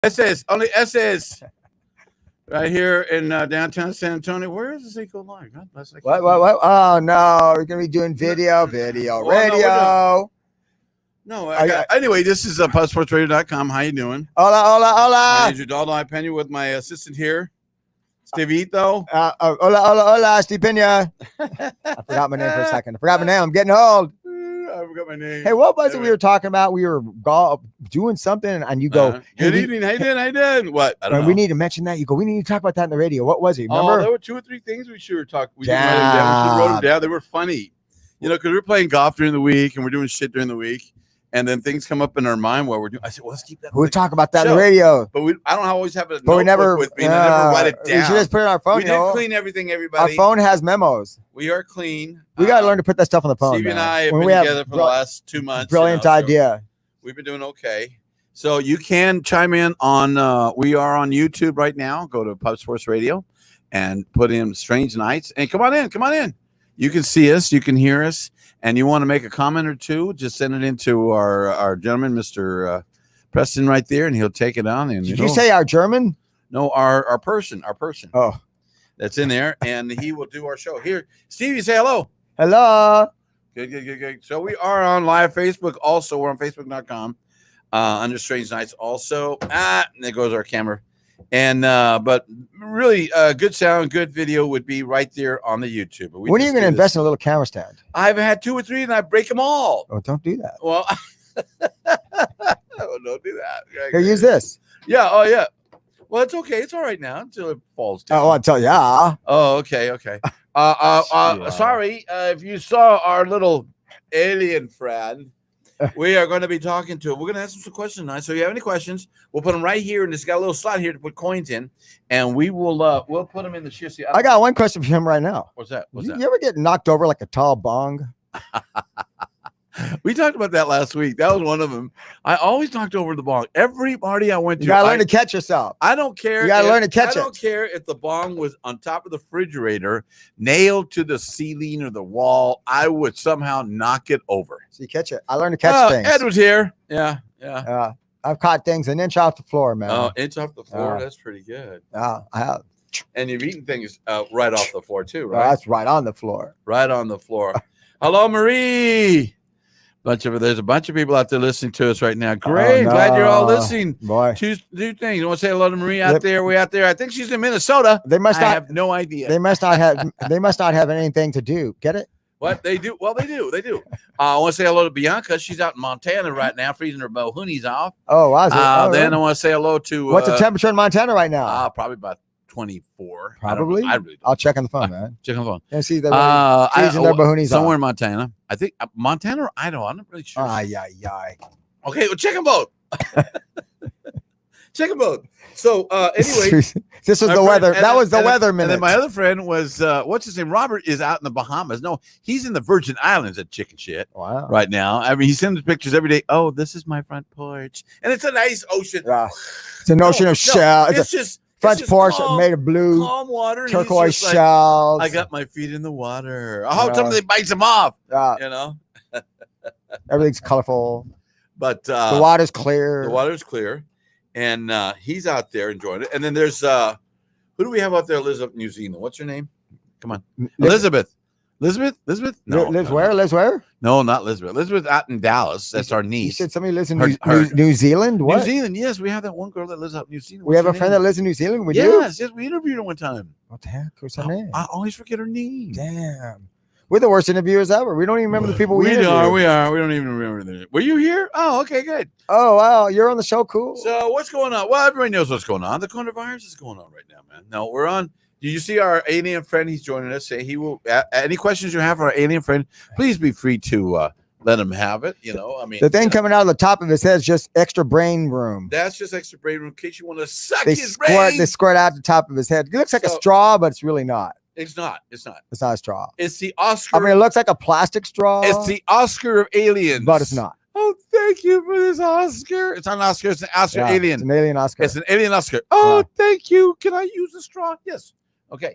SS, only SS. Right here in downtown San Antonio. Where is Ezekiel Live? God bless. What? Oh, no. We're going to be doing video, radio. No, anyway, this is PubSportsRadio.com. How you doing? Hola. My name's Udaldo I Pena with my assistant here, Stevito. Hola, Steve Pena. I forgot my name for a second. I'm getting old. I forgot my name. Hey, what was it we were talking about? We were doing something, and you go, good evening. How you doing? What? I don't know. We need to mention that. You go, we need to talk about that in the radio. What was it? Remember? Oh, there were 2 or 3 things we should have talked. We didn't write them down. We should have wrote them down. They were funny. Because we're playing golf during the week, and we're doing shit during the week. And then things come up in our mind while we're doing. I said, well, let's keep that. We'll talk about that in the radio. But I don't always have a notebook with me. And I never write it down. We should just put it on our phone. We did clean everything, everybody. Our phone has memos. We are clean. We got to learn to put that stuff on the phone. Steve and I have been together for the last 2 months. Brilliant idea. We've been doing okay. So you can chime in on, we are on YouTube right now. Go to Pub Sports Radio and put in Strange Nights. And come on in. You can see us. You can hear us. And you want to make a comment or two, just send it into our gentleman, Mr. Preston, right there, and he'll take it on. And Did you say our German? No, our person. Oh, that's in there, and he will do our show. Here, Stevie, say hello. Hello. Good. So we are on live Facebook. Also, we're on Facebook.com under Strange Nights. Also, and there goes our camera. And but really good sound, good video would be right there on the YouTube. When are you going to invest in a little camera stand? I've had 2 or 3 and I break them all. Oh, don't do that. Well, don't do that. Here, use this. Yeah. Oh, yeah. Well, it's okay. It's all right now until it falls down. Oh, I'll tell you. Oh, okay. Sorry if you saw our little alien friend. We are going to be talking to him. We're going to ask him some questions tonight. So if you have any questions, we'll put them right here, and it's got a little slot here to put coins in, and we will we'll put them in the shit. I got one question for him right now. What's that? You ever get knocked over like a tall bong? We talked about that last week. That was one of them. I always knocked over the bong. Every party I went to. You gotta learn to catch yourself. I don't care. You gotta learn to catch it. I don't care if the bong was on top of the refrigerator, nailed to the ceiling or the wall. I would somehow knock it over. So you catch it. I learned to catch things. Ed was here. Yeah. I've caught things an inch off the floor, man. Oh, inch off the floor. That's pretty good. I have. And you've eaten things right off the floor too, right? That's right on the floor. Right on the floor. Hello, Marie. There's a bunch of people out there listening to us right now. Great, glad you're all listening. Boy, two things. You want to say hello to Marie out there? We out there. I think she's in Minnesota. They must not have no idea. They must not have anything to do. Get it? What they do? Well, they do. I want to say hello to Bianca. She's out in Montana right now, freezing her bohoonies off. Oh, wow. Then I want to say hello to. What's the temperature in Montana right now? Probably about 24. Probably. I really don't. I'll check on the phone, man. Check on the phone. Yeah, see, they're freezing their bohoonies somewhere off. in Montana. I think Montana or Idaho. I'm not really sure. Okay, well, check them both. Check them both. So anyway, this was the weather. That was the weather minute. And then my other friend was what's his name? Robert is out in the Bahamas. No, he's in the Virgin Islands at chicken shit. Wow. Right now. I mean, he sends pictures every day. Oh, this is my front porch, and it's a nice ocean. Yeah. It's an ocean of shell. It's just front porch made of blue, calm water, turquoise shells. I got my feet in the water. I hope somebody bites them off. You know, everything's colorful, but the water's clear. The water's clear. And he's out there enjoying it. And then there's who do we have out there? Liz up in New Zealand. What's her name? Come on, Elizabeth. No, lives where? Lives where? No, not Elizabeth. Elizabeth out in Dallas. That's our niece. You said somebody lives in New Zealand. What? New Zealand. Yes, we have that one girl that lives out in New Zealand. We have a friend that lives in New Zealand. We do. Yes, we interviewed her one time. What the heck? What's her name? I always forget her name. Damn. We're the worst interviewers ever. We don't even remember the people we are. We don't even remember them. Were you here? Oh, okay, good. Oh, wow. You're on the show. Cool. So what's going on? Well, everybody knows what's going on. The coronavirus is going on right now, man. No, we're on. Do you see our alien friend? He's joining us. Say he will. Any questions you have for our alien friend, please be free to let him have it. You know, I mean, the thing coming out of the top of his head is just extra brain room. That's just extra brain room in case you want to suck his brain. They squirt out the top of his head. It looks like a straw, but it's really not. It's not. It's not a straw. It's the Oscar. I mean, it looks like a plastic straw. It's the Oscar of aliens, but it's not. Oh, thank you for this Oscar. It's not an Oscar. It's an Oscar alien. It's an alien Oscar. It's an alien Oscar. Oh, thank you. Can I use a straw? Yes. Okay.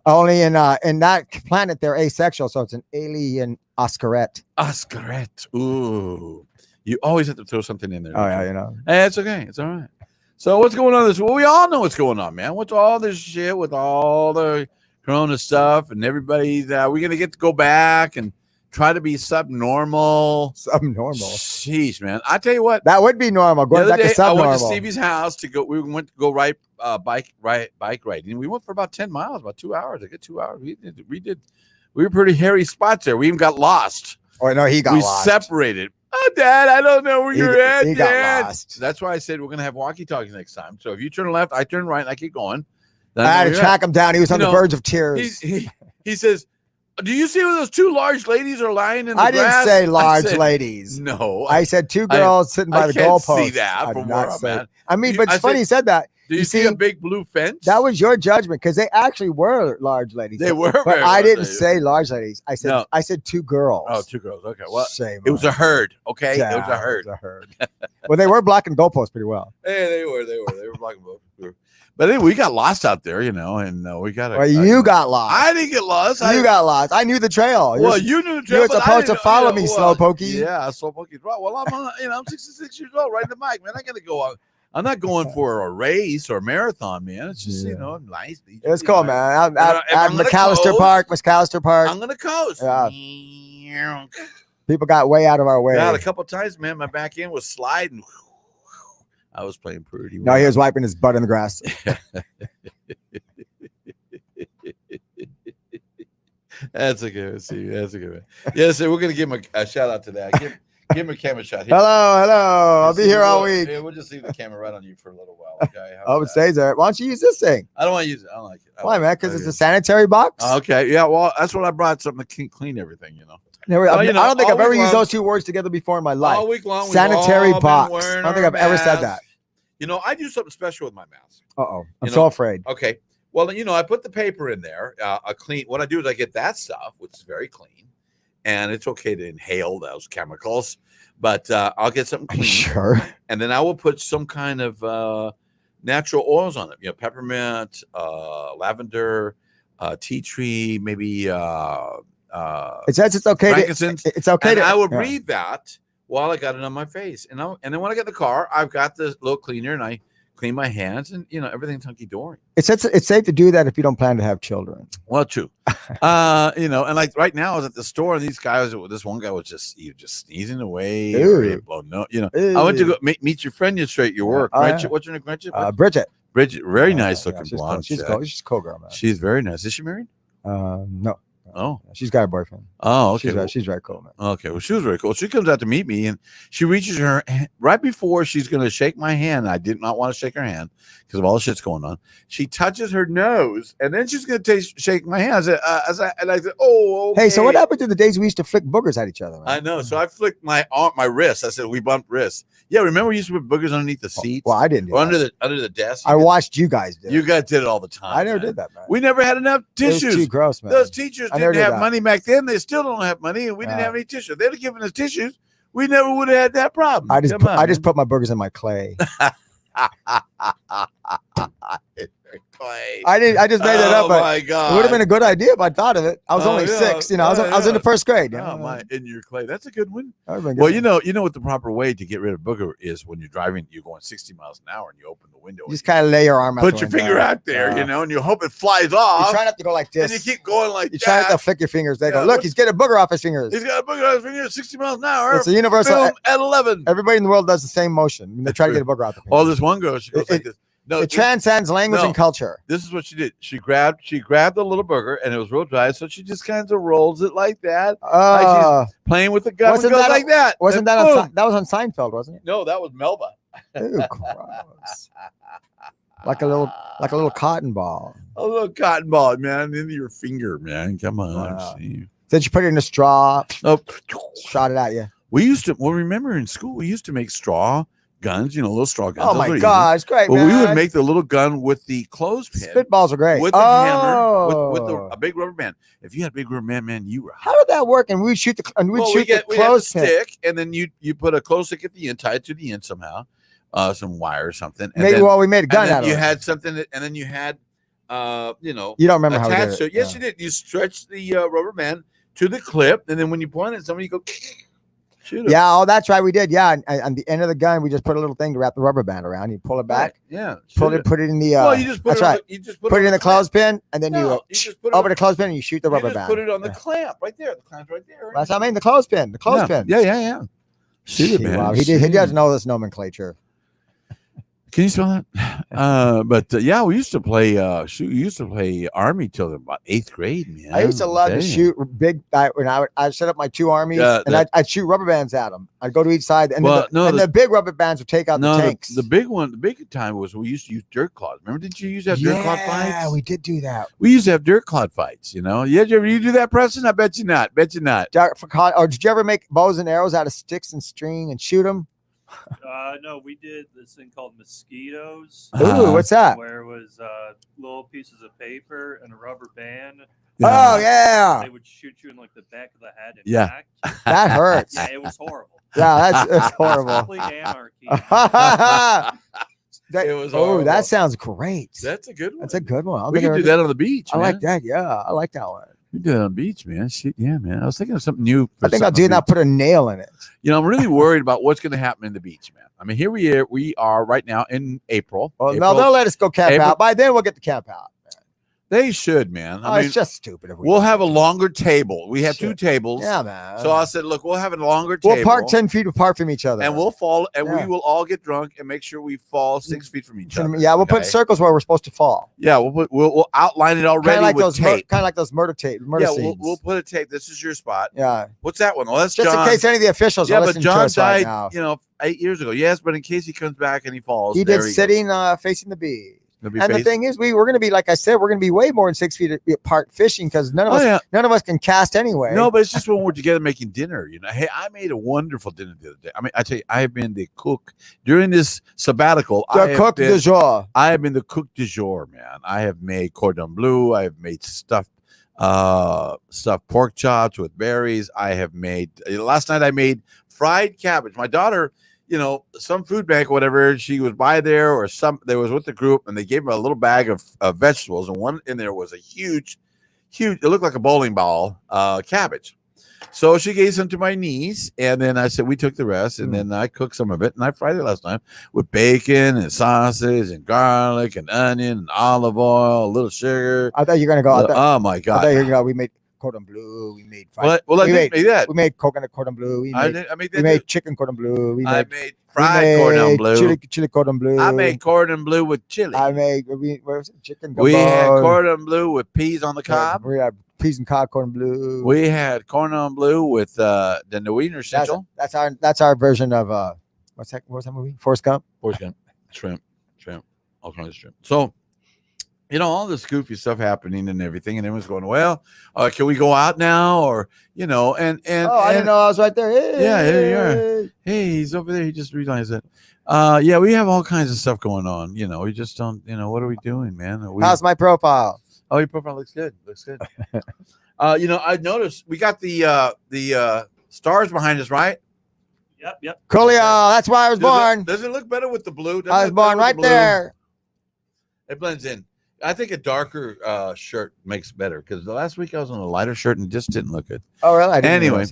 Only in that planet they're asexual, so it's an alien Oscarette. Oscarette. Ooh. You always have to throw something in there. Oh yeah, you know. Hey, it's okay. It's all right. So what's going on this? Well, we all know what's going on, man. What's all this shit with all the Corona stuff and everybody's? We're gonna get to go back and try to be subnormal. Subnormal. Sheesh, man. I tell you what. That would be normal. The Going other back to day, I subnormal. went to Stevie's house to go. We went to go bike riding. We went for about 10 miles, about 2 hours. I get 2 hours. We were pretty hairy spots there. We even got lost. Oh no, he got lost. We separated. Oh, Dad, I don't know where you're at. He Dad. got lost. That's why I said we're gonna have walkie-talkies next time. So if you turn left, I turn right, and I keep going. I had to track him down. He was on the verge of tears. He says, "Do you see where those two large ladies are lying in the I grass?" didn't say large ladies. No, I said two girls sitting by the goalpost. See that from where I'm at. I mean, but it's funny you said that. Do you see a big blue fence? That was your judgment because they actually were large ladies. They were, but I didn't say large ladies. I said two girls. Oh, two girls. Okay, well, shame. It was a herd. Okay, yeah, it was a herd. It was a herd. Well, they were blocking goalposts pretty well. Hey, they were blocking goalposts. But anyway, we got lost out there, you know, and we got. Well, you got lost. I didn't get lost. You got lost. I knew the trail. Well, you knew the trail. You were supposed to follow me, Slowpokey. Yeah, Slowpokey. Well, I'm 66 years old, riding the bike, man. I got to go out. I'm not going for a race or a marathon, man. It's just, nice. It's cool, man. At McAllister Park. I'm going to coast. Yeah. People got way out of our way. Got a couple times, man. My back end was sliding. I was playing pretty well. No, he was wiping his butt in the grass. That's a good one. That's a good one. Yeah, so we're going to give him a shout out to that. Give him a camera shot. Here. Hello. I'll be here all week. Yeah, we'll just leave the camera right on you for a little while. Okay. It stays there. Why don't you use this thing? I don't want to use it. I don't like it. Why, man? Because it's a sanitary box. Okay. Yeah. Well, that's what I brought. Something to clean everything. I don't think I've ever used those two words together before in my life. All week long. Sanitary box. I don't think I've ever said that. I do something special with my mask. I'm so afraid. Okay. Well, I put the paper in there. What I do is I get that stuff, which is very clean, and it's okay to inhale those chemicals. But I'll get something clean. Sure. And then I will put some kind of natural oils on it. Peppermint, lavender, tea tree, maybe. It says it's okay. It's okay. I will breathe that while I got it on my face, and then when I get in the car, I've got the little cleaner, and I clean my hands, and everything's hunky dory. It's safe to do that if you don't plan to have children. Well, true. And like right now, I was at the store, and this one guy was just sneezing away. I went to go meet your friend yesterday at your work. Right? What's her name? Bridget. Bridget, very nice looking blonde. She's cool. She's a cool girl, man. She's very nice. Is she married? No. Oh, she's got a boyfriend. Oh, okay. She's very cool, man. Okay, well, she was very cool. She comes out to meet me, and she reaches her right before she's going to shake my hand. I did not want to shake her hand because of all the shit's going on. She touches her nose, and then she's going to shake my hand. I said, "Oh, okay." Hey, so what happened to the days we used to flick boogers at each other? Man? I know. So I flicked my wrist. I said, "We bumped wrists." Yeah, remember we used to put boogers underneath the seats? Well, I didn't do that. Under the desk. I watched you guys do it. You guys did it all the time. I never did that, man. We never had enough tissues. It was too gross, man. Those teachers didn't have money back then. They still don't have money, and we didn't have any tissues. If they'd have given us tissues, we never would have had that problem. I just put my boogers in my clay. I just made it up. But my God. It would have been a good idea if I thought of it. I was only 6. I was in the first grade. In your clay. That's a good one. Well, you know what the proper way to get rid of booger is when you're driving, you're going 60 miles an hour and you open the window. You just kind of lay your arm out. Put your finger out there, and you hope it flies off. You try not to go like this. And you keep going like that. You try not to flick your fingers. They go, look, he's getting a booger off his fingers. He's got a booger off his fingers 60 miles an hour. It's a universal. At 11. Everybody in the world does the same motion. They try to get a booger off the fingers. Oh, this one girl, she goes like this. No, it transcends language and culture. This is what she did. She grabbed the little booger, and it was real dry, so she just kind of rolls it like that. Like she's playing with the gun. Wasn't that like that? Wasn't that that was on Seinfeld? Wasn't it? No, that was Melba. Ew, gross. like a little cotton ball. A little cotton ball, man, into your finger, man. Come on. Then you put it in a straw. Oh, shot it at you. We used to. Well, remember in school, we used to make straw guns, little straw guns. Oh my God, it's great, man. We would make the little gun with the clothespin. Spitballs are great. With the hammer, with a big rubber band. If you had a big rubber band, man, you were hot. How did that work? And we'd shoot the clothespin stick, and then you put a clothes stick at the end, tied to the end somehow, some wire or something. And maybe we made a gun out of it. You had something, and then you had, you don't remember how we did it. Yes, you did. You stretched the rubber band to the clip, and then when you point it, somebody go. Shoot 'em. Yeah, oh, that's right. We did. Yeah, and on the end of the gun, we just put a little thing to wrap the rubber band around. You pull it back, Yeah. put shoot it in the. Well, you just put that's it. right. You just Put it in the clothespin, and then No, you just put it over the clothespin, and you shoot the rubber you just band. put it on the clamp right there. The clamp's right there. That's what I mean. The clothespin. The clothespin. Yeah. Shoot it, man. Wow, he doesn't know this nomenclature. Can you spell that? Yeah, we used to play. We used to play army till about 8th grade, man. I used to love to shoot big. When I set up my 2 armies, and I'd shoot rubber bands at them. I'd go to each side, and the big rubber bands would take out the tanks. The big time was we used to use dirt clods. Remember? Did you use to have dirt clod fights? Yeah, we did do that. We used to have dirt clod fights. You know? Yeah, you do that, Preston? I bet you not. Bet you not. Or did you ever make bows and arrows out of sticks and string and shoot them? No, we did this thing called mosquitoes. Ooh, what's that? Where it was little pieces of paper and a rubber band. Yeah. Oh yeah. They would shoot you in like the back of the head. And back. That hurts. Yeah, it was horrible. Yeah, that's horrible. Complete anarchy. It was horrible. That sounds great. That's a good one. That's a good one. We can do that on the beach. I like that. Yeah, I like that one. You do that on the beach, man. Shit, yeah, man. I was thinking of something new. I think I'll do that. Put a nail in it. You know, I'm really worried about what's going to happen in the beach, man. I mean, here we are right now in April. Well, no, they'll let us go camp out. By then, we'll get the camp out. They should, man. I mean, it's just stupid. If we'll have a longer table. We have 2 tables. Yeah, man. So I said, look, we'll have a longer table. We'll park 10 feet apart from each other. And we'll fall, and we will all get drunk and make sure we fall 6 feet from each other. Yeah, we'll put circles where we're supposed to fall. Yeah, we'll outline it already with tape. Kind of like those murder scenes. We'll put a tape. This is your spot. Yeah. What's that one? Well, that's just John. In case any of the officials. Yeah, are but John died, right 8 years ago. Yes, but in case he comes back and he falls, he did sitting facing the beach. And the thing is, we're going to be, like I said, we're going to be way more than 6 feet apart fishing because none of us can cast anyway. No, but it's just when we're together making dinner. You know, hey, I made a wonderful dinner the other day. I mean, I tell you, I have been the cook during this sabbatical. The cook du jour. I have been the cook du jour, man. I have made cordon bleu. I have made stuffed pork chops with berries. I have made last night. I made fried cabbage. My daughter. You know, some food bank or whatever, she was by there or they was with the group and they gave her a little bag of vegetables and one in there was a huge, it looked like a bowling ball, cabbage. So she gave some to my niece and then I said, we took the rest and then I cooked some of it and I fried it last time with bacon and sausage and garlic and onion and olive oil, a little sugar. I thought you were going to go. Oh my God. I thought you were going to go, we made cordon bleu. We made fried. Well, I didn't make that. We made coconut cordon bleu. We made chicken cordon bleu. I made fried cordon bleu. Chili cordon bleu. I made cordon bleu with chili. Where was it? Chicken. We had cordon bleu with peas on the cob. We had peas and cob cordon bleu. We had cordon bleu with the Wiener Schnitzel. That's our version of what's that movie? Forrest Gump. Shrimp, all kinds of shrimp. So. You know, all this goofy stuff happening and everything, and everyone's going, well, can we go out now? Or, you know, I didn't know I was right there. Hey. Yeah, here you are. Hey, he's over there. He just realized it. Yeah, we have all kinds of stuff going on. You know, we just don't, what are we doing, man? How's my profile? Oh, your profile looks good. You know, I noticed we got the stars behind us, right? Yep. Coolio. That's why I was born. Does it look better with the blue? I was born right there. It blends in. I think a darker shirt makes better because the last week I was on a lighter shirt and it just didn't look good. Oh, really? Anyway,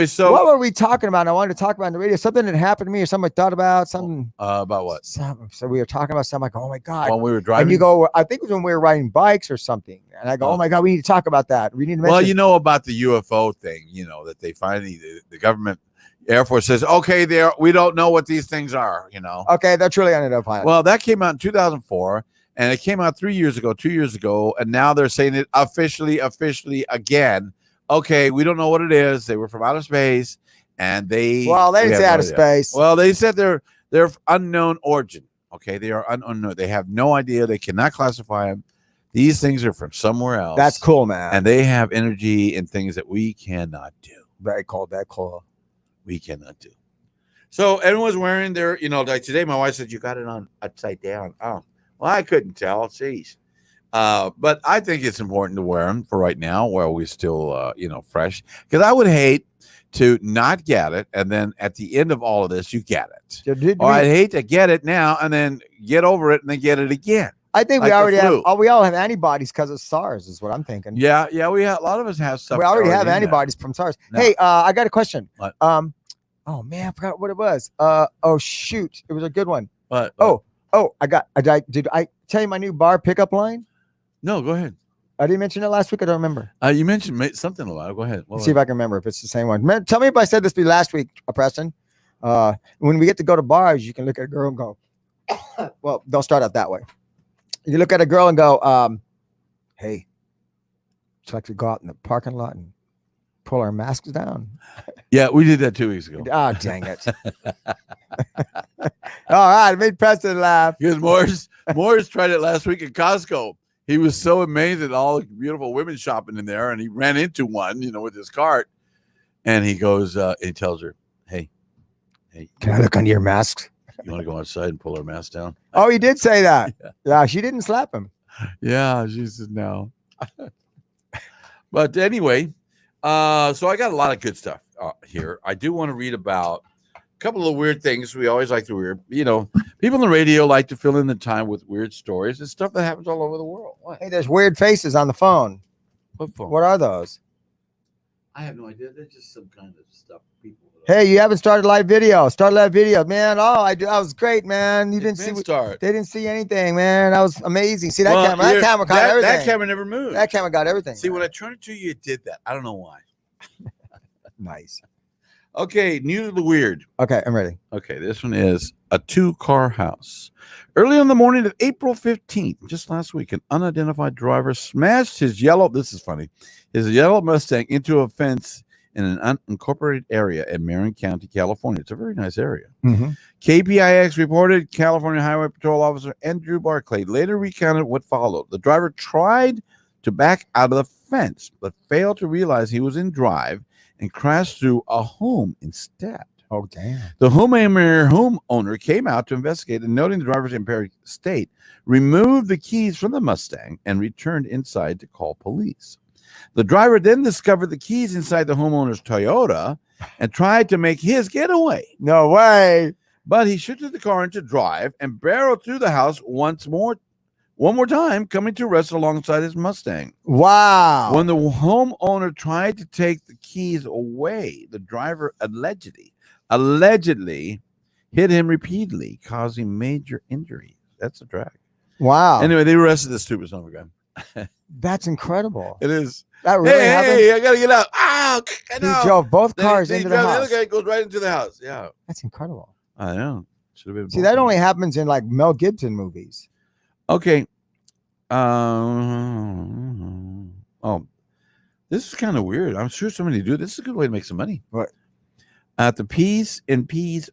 so what were we talking about? I wanted to talk about on the radio something that happened to me or something I thought about something. About what? So we were talking about something like, oh my God. When we were driving. And you go, I think it was when we were riding bikes or something. And I go, oh my God, we need to talk about that. We need to mention. Well, you know about the UFO thing, that they finally, the government, Air Force says, okay, we don't know what these things are, Okay, that's really unidentified. Well, that came out in 2004. And it came out 2 years ago, and now they're saying it officially again. Okay, we don't know what it is. They were from outer space, and they didn't say outer space. Well, they said they're unknown origin. Okay, they are unknown. They have no idea. They cannot classify them. These things are from somewhere else. That's cool, man. And they have energy and things that we cannot do. Very cool. That cool. We cannot do. So everyone's wearing their, like today, my wife said you got it on upside down. Oh. Well, I couldn't tell. Jeez. But I think it's important to wear them for right now while we're still, fresh. Because I would hate to not get it. And then at the end of all of this, you get it. I'd hate to get it now and then get over it and then get it again. I think we already have. We all have antibodies because of SARS, is what I'm thinking. Yeah. We have, a lot of us have stuff. We already have antibodies from SARS. No. Hey, I got a question. What? Oh man, I forgot what it was. Oh shoot, it was a good one. What? Oh, did I tell you my new bar pickup line? No, go ahead. I didn't mention it last week. I don't remember. You mentioned something a while. Go ahead. Let's see if I can remember if it's the same one. Man, tell me if I said this last week, Preston. When we get to go to bars, you can look at a girl and go, well, don't start out that way. You look at a girl and go, hey, would you like to go out in the parking lot and pull our masks down? Yeah, we did that 2 weeks ago. Oh, dang it. All right, it made Preston laugh. Because Morris tried it last week at Costco. He was so amazed at all the beautiful women shopping in there, and he ran into one, with his cart. And he goes, he tells her, hey, can I look under your masks? You want to go outside and pull our mask down? Oh, he did say that. Yeah, she didn't slap him. Yeah, she said no. But anyway, so I got a lot of good stuff here. I do want to read about a couple of weird things. We always like to weird. People on the radio like to fill in the time with weird stories and stuff that happens all over the world. What? Hey, there's weird faces on the phone. What phone? What are those? I have no idea. They're just some kind of stuff people. Hey, you haven't started live video. Start live video, man. Oh, that was great, man. You didn't see. They didn't see anything, man. That was amazing. See that camera? That camera got everything. That camera never moved. That camera got everything. See, when I turned it to you, it did that. I don't know why. Nice. Okay, news of the weird. Okay, I'm ready. Okay, this one is a 2-car house. Early on the morning of April 15th, just last week, an unidentified driver smashed his yellow Mustang into a fence in an unincorporated area in Marin County, California. It's a very nice area. Mm-hmm. KPIX reported California Highway Patrol Officer Andrew Barclay later recounted what followed. The driver tried to back out of the fence, but failed to realize he was in drive and crashed through a home instead. Oh, damn. The homeowner came out to investigate and, noting the driver's impaired state, removed the keys from the Mustang and returned inside to call police. The driver then discovered the keys inside the homeowner's Toyota and tried to make his getaway. No way. But he shifted the car into drive and barreled through the house one more time, coming to rest alongside his Mustang. Wow. When the homeowner tried to take the keys away, the driver allegedly hit him repeatedly, causing major injuries. That's a drag. Wow. Anyway, they arrested this stupid son of a gun. That's incredible. It is. That really happened? Hey, I gotta get out. Ah, I know. He drove both cars into the house. The other guy goes right into the house. Yeah. That's incredible. I know. Should have been. See, that only happens in like Mel Gibson movies. Okay. This is kind of weird. I'm sure somebody do it. This is a good way to make some money. What? At the Peas and Peas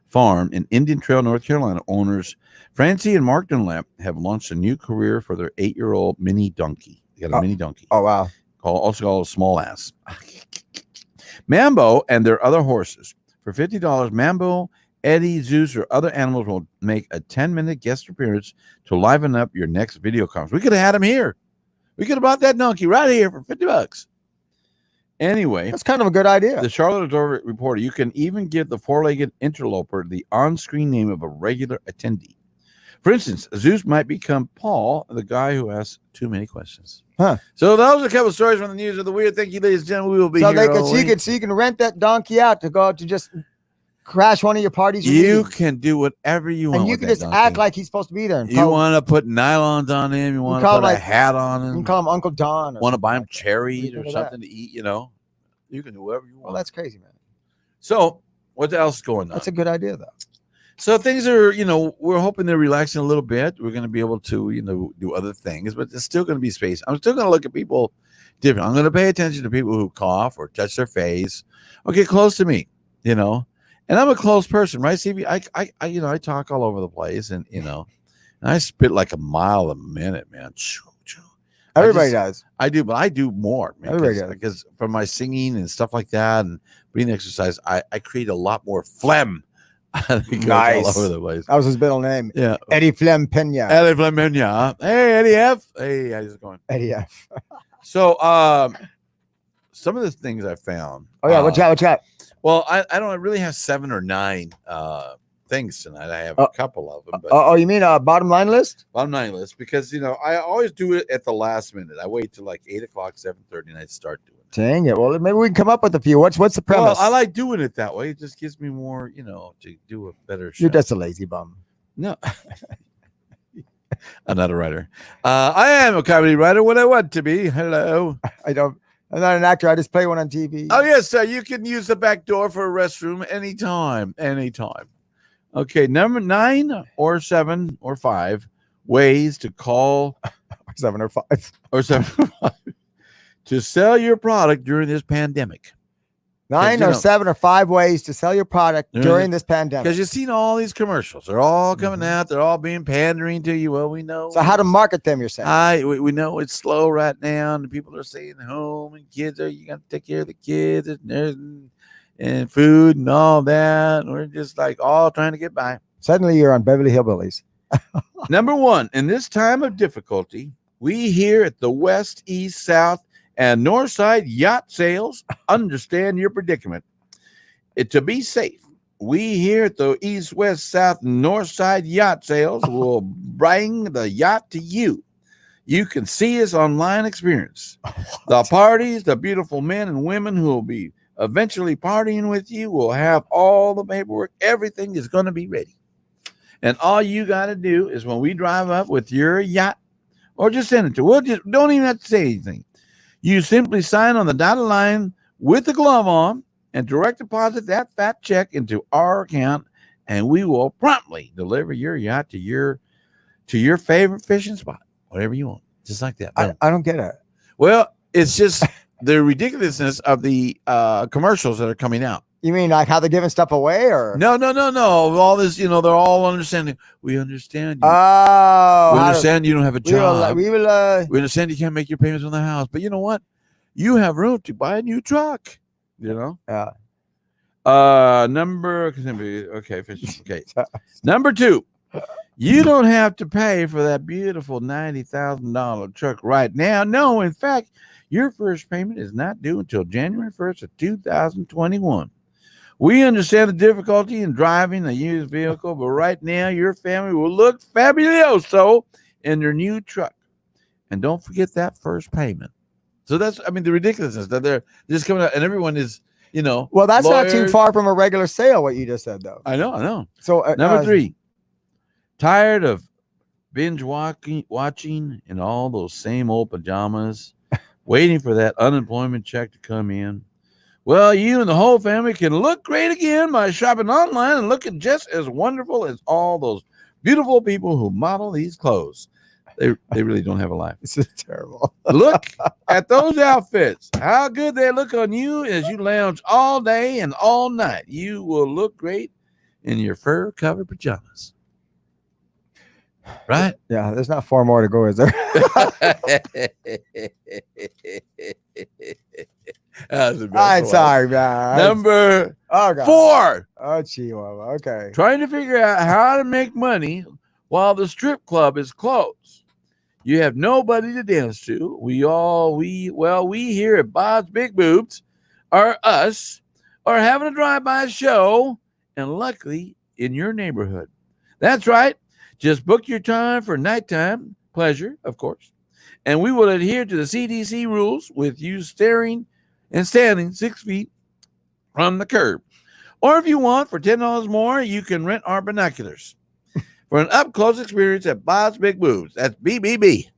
Farm in Indian Trail, North Carolina, owners Francie and Mark Dunlap have launched a new career for their 8-year-old mini donkey. They got a mini donkey. Oh, wow. Also called a small ass. Mambo and their other horses. For $50, Mambo, Eddie, Zeus, or other animals will make a 10-minute guest appearance to liven up your next video conference. We could have had him here. We could have bought that donkey right here for $50. Anyway, that's kind of a good idea. The Charlotte Observer reported you can even give the 4-legged interloper the on-screen name of a regular attendee. For instance, Zeus might become Paul, the guy who asks too many questions. Huh. So those are a couple of stories from the news of the weird. Thank you, ladies and gentlemen. We will be here. So you can rent that donkey out to go out to just crash one of your parties. You can do whatever you want. And you can just act like he's supposed to be there. You want to put nylons on him. You want to put a hat on him. You can call him Uncle Don. Want to buy him cherries or something to eat, You can do whatever you want. Well, that's crazy, man. So what else is going on? That's a good idea, though. So things are, we're hoping they're relaxing a little bit. We're going to be able to, do other things, but there's still going to be space. I'm still going to look at people different. I'm going to pay attention to people who cough or touch their face or get close to me, And I'm a close person, right, Stevie? I talk all over the place and, and I spit like a mile a minute, man. Everybody does. I do, but I do more, man. Everybody does. Because from my singing and stuff like that and breathing exercise, I create a lot more phlegm. Nice. All over the place. That was his middle name. Yeah. Eddie Flem Pena. Eddie Flem Pena. Hey, Eddie F. Hey, how's it going? Eddie F. So, some of the things I found. Oh, yeah. What's that? Well, I don't really have 7 or 9 things tonight. I have a couple of them. But, you mean a bottom line list? Bottom line list, because I always do it at the last minute. I wait till like 8:00, 7:30, and I start doing it. Dang it. Well, maybe we can come up with a few. What's the premise? Well, I like doing it that way. It just gives me more, to do a better show. You're just a lazy bum. No. I'm not a writer. I am a comedy writer when I want to be. Hello. I'm not an actor. I just play one on TV. Oh, yes, you can use the back door for a restroom anytime. Okay, number 9 or 7 or 5 ways to call 7 or 5. or 7 or 5 to sell your product during this pandemic. 9 or 7 or 5 ways to sell your product during this pandemic. Because you've seen all these commercials. They're all coming out. They're all being pandering to you. Well, we know. So how to market them, you're saying? We know it's slow right now, and people are staying home, and you got to take care of the kids and food and all that. And we're just like all trying to get by. Suddenly you're on Beverly Hillbillies. Number 1, in this time of difficulty, we here at the West, East, South, and Northside Yacht Sales understand your predicament. To be safe, we here at the East, West, South, and Northside Yacht Sales will bring the yacht to you. You can see us online experience. The parties, the beautiful men and women who will be eventually partying with you will have all the paperwork. Everything is going to be ready. And all you got to do is when we drive up with your yacht, or just send it to, don't even have to say anything. You simply sign on the dotted line with the glove on and direct deposit that fat check into our account, and we will promptly deliver your yacht to your favorite fishing spot, whatever you want, just like that. I don't get it. Well, it's just the ridiculousness of the commercials that are coming out. You mean like how they're giving stuff away, or No. All this, they're all understanding. We understand you. Oh, We understand you don't have a job. We will. We understand you can't make your payments on the house, but you know what? You have room to buy a new truck. Yeah. Number 2, you don't have to pay for that beautiful $90,000 truck right now. No, in fact, your first payment is not due until January 1st of 2021. We understand the difficulty in driving a used vehicle, but right now your family will look fabuloso in their new truck. And don't forget that first payment. So that's, the ridiculousness that they're just coming out, and everyone is, Well, that's lawyers. not too far from a regular sale, what you just said, though. I know. So Number 3, tired of binge watching in all those same old pajamas, waiting for that unemployment check to come in. Well, you and the whole family can look great again by shopping online and looking just as wonderful as all those beautiful people who model these clothes. They really don't have a life. This is terrible. Look at those outfits. How good they look on you as you lounge all day and all night. You will look great in your fur-covered pajamas. Right? Yeah, there's not 4 more to go, is there? I'm sorry, man. Number 4. Oh, Chihuahua. Okay. Trying to figure out how to make money while the strip club is closed. You have nobody to dance to. We here at Bob's Big Boobs are having a drive-by show, and luckily in your neighborhood. That's right. Just book your time for nighttime pleasure, of course, and we will adhere to the CDC rules with you standing 6 feet from the curb. Or if you want, for $10 more, you can rent our binoculars for an up-close experience at Bob's Big Boobs. That's BBB.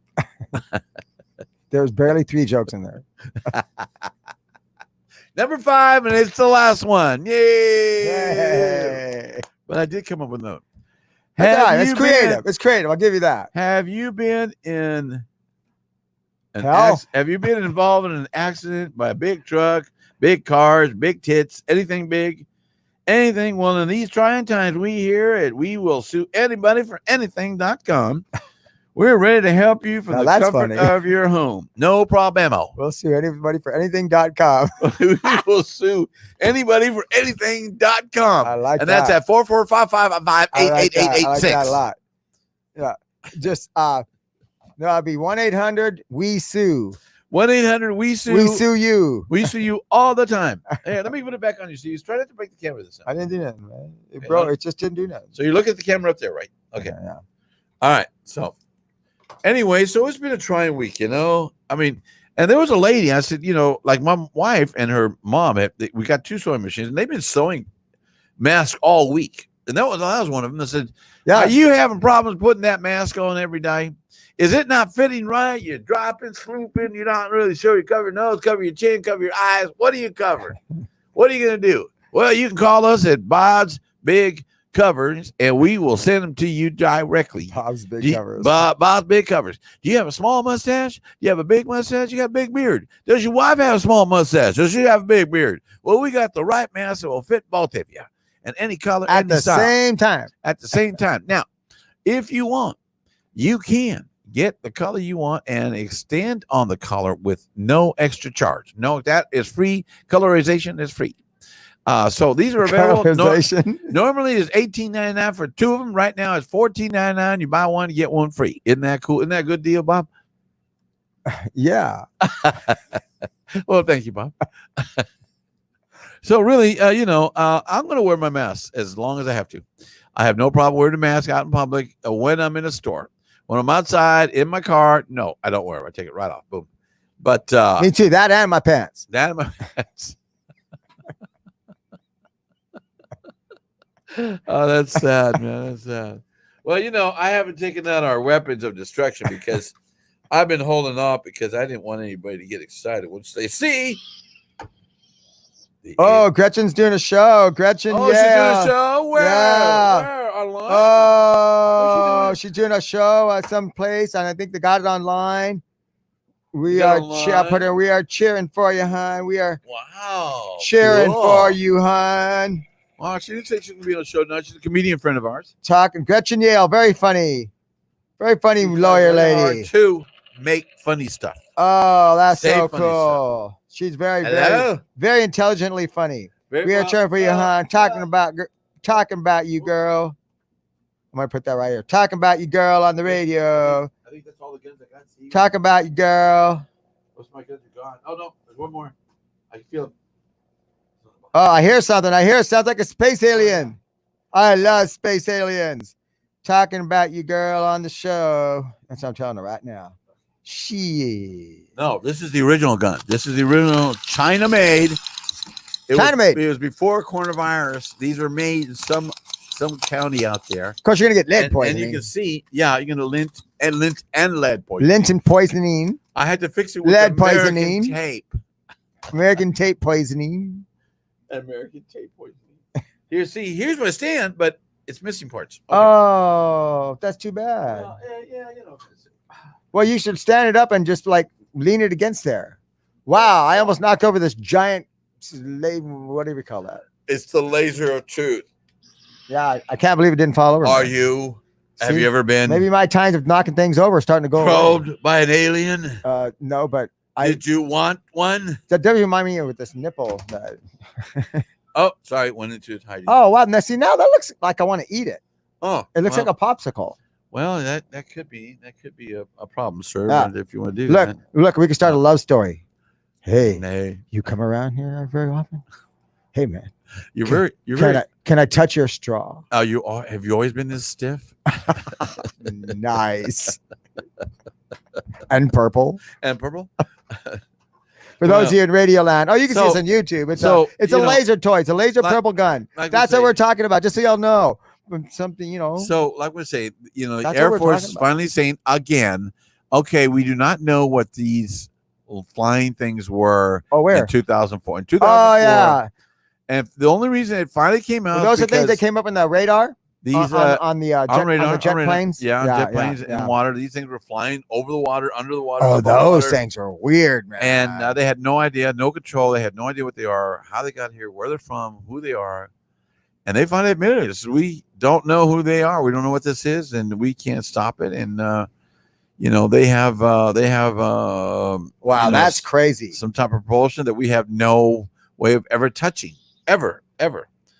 There's barely 3 jokes in there. Number 5, and it's the last one. Yay! Yay. But I did come up with a note. It's creative. It's creative. I'll give you that. Have you been in Have you been involved in an accident by a big truck, big cars, big tits, anything big? Anything? Well, in these trying times, we will sue anybody for anything.com. We're ready to help you from the comfort of your home. No problemo. We'll sue anybody for anything.com. We will sue anybody for anything.com. I like that. And that's at 4455588886. I like that a lot. Yeah. Just that'll be 1-800-WE-SUE. 1-800-WE-SUE. We sue you. We sue you all the time. Hey, let me put it back on you. So you try not to break the camera this time. I didn't do nothing, man. It just didn't do nothing. So you look at the camera up there, right? Okay. Yeah. All right. So anyway, so it's been a trying week, and And there was a lady. I said, like my wife and her mom, we got 2 sewing machines, and they've been sewing masks all week. And that was one of them. I said, "Are you having problems putting that mask on every day? Is it not fitting right? You're dropping, swooping. You're not really sure. You cover your nose, cover your chin, cover your eyes. What do you cover? What are you going to do? Well, you can call us at Bob's Big Covers, and we will send them to you directly. Bob's Big Covers. Bob's Big Covers. Do you have a small mustache? Do you have a big mustache? You got a big beard. Does your wife have a small mustache? Does she have a big beard? Well, we got the right mask that will fit both of you, and any color at any the style. same time. At the same time. Now, if you want, you can get the color you want and extend on the color with no extra charge. No, that is free. Colorization is free. So these are available. Normally it's $18.99 for 2 of them. Right now it's $14.99. You buy one, you get one free. Isn't that cool? Isn't that a good deal, Bob? Yeah. Well, thank you, Bob. So really, I'm going to wear my mask as long as I have to. I have no problem wearing a mask out in public when I'm in a store. When I'm outside in my car, no, I don't wear it. I take it right off. Boom. But me too. That and my pants. That and my pants. Oh, that's sad, man. That's sad. Well, I haven't taken out our weapons of destruction because I've been holding off because I didn't want anybody to get excited once they see. Gretchen's doing a show. Gretchen, she's doing a show? Where? Yeah. Where? Online? Oh, she's doing a show at some place, and I think they got it online. We are cheering for you, hon. We are cheering for you, hon. Well, she didn't say she was going to be on the show. No, she's a comedian friend of ours. Talking Gretchen Yale, very funny lawyer lady. To make funny stuff. Oh, that's so cool. She's very intelligently funny. We are cheering for you, hon. Talking about you, girl. I'm gonna put that right here. Talking about you, girl, on the radio. I think that's all the guns I got. Steve. Talking about you, girl. Most of my guns are gone. Oh no, there's one more. I feel. Oh, I hear something. It sounds like a space alien. I love space aliens. Talking about you, girl, on the show. That's what I'm telling her right now. No, this is the original gun. This is the original China made. It was before coronavirus. These were made in some county out there. Of course, you're gonna get lead poisoning. And you can see, you're gonna lint and lead poisoning. Lint and poisoning. I had to fix it with lead American poisoning. tape. American tape poisoning. American tape poisoning. Here's my stand, but it's missing parts. Okay. Oh, that's too bad. Well, you should stand it up and just lean it against there. Wow, I almost knocked over this giant, whatever you call that. It's the laser of truth. Yeah, I can't believe it didn't fall over. Have you ever been? Maybe my times of knocking things over are starting to go probed by an alien? No, but did you want one? That does remind me with this nipple. Oh, sorry, went into it. Oh, wow. Now, see, now that looks like I want to eat it. Oh, it looks like a popsicle. Well, that could be a problem, sir. If you want to do look, we can start a love story. Hey, you come around here very often? Hey, man, Can I touch your straw? Have you always been this stiff? Nice. And purple. For those of you in Radio Land, you can see this on YouTube. It's a laser toy. It's a laser purple gun. That's what we're talking about. Just so y'all know. Something, So, like we say, Air Force is finally saying again, okay, we do not know what these flying things were in 2004. In 2004. Oh, yeah. And the only reason it finally came out, those are things that came up in the radar. These on the jet planes. Jet planes in water. These things were flying over the water, under the water. Oh, those things are weird, man. And they had no idea, no control. They had no idea what they are, how they got here, where they're from, who they are. And they finally admitted it. We don't know who they are. We don't know what this is, and we can't stop it. And they have wow, that's crazy. Some type of propulsion that we have no way of ever touching, ever.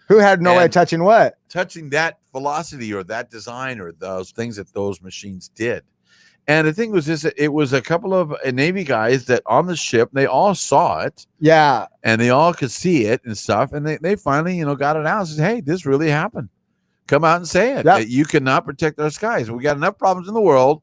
Who had no way of touching what? Touching that velocity or that design or those things that those machines did. And the thing was this, it was a couple of Navy guys that on the ship, they all saw it. Yeah. And they all could see it and stuff. And they finally, got it out and said, hey, this really happened. Come out and say it. Yep. You cannot protect our skies. We got enough problems in the world.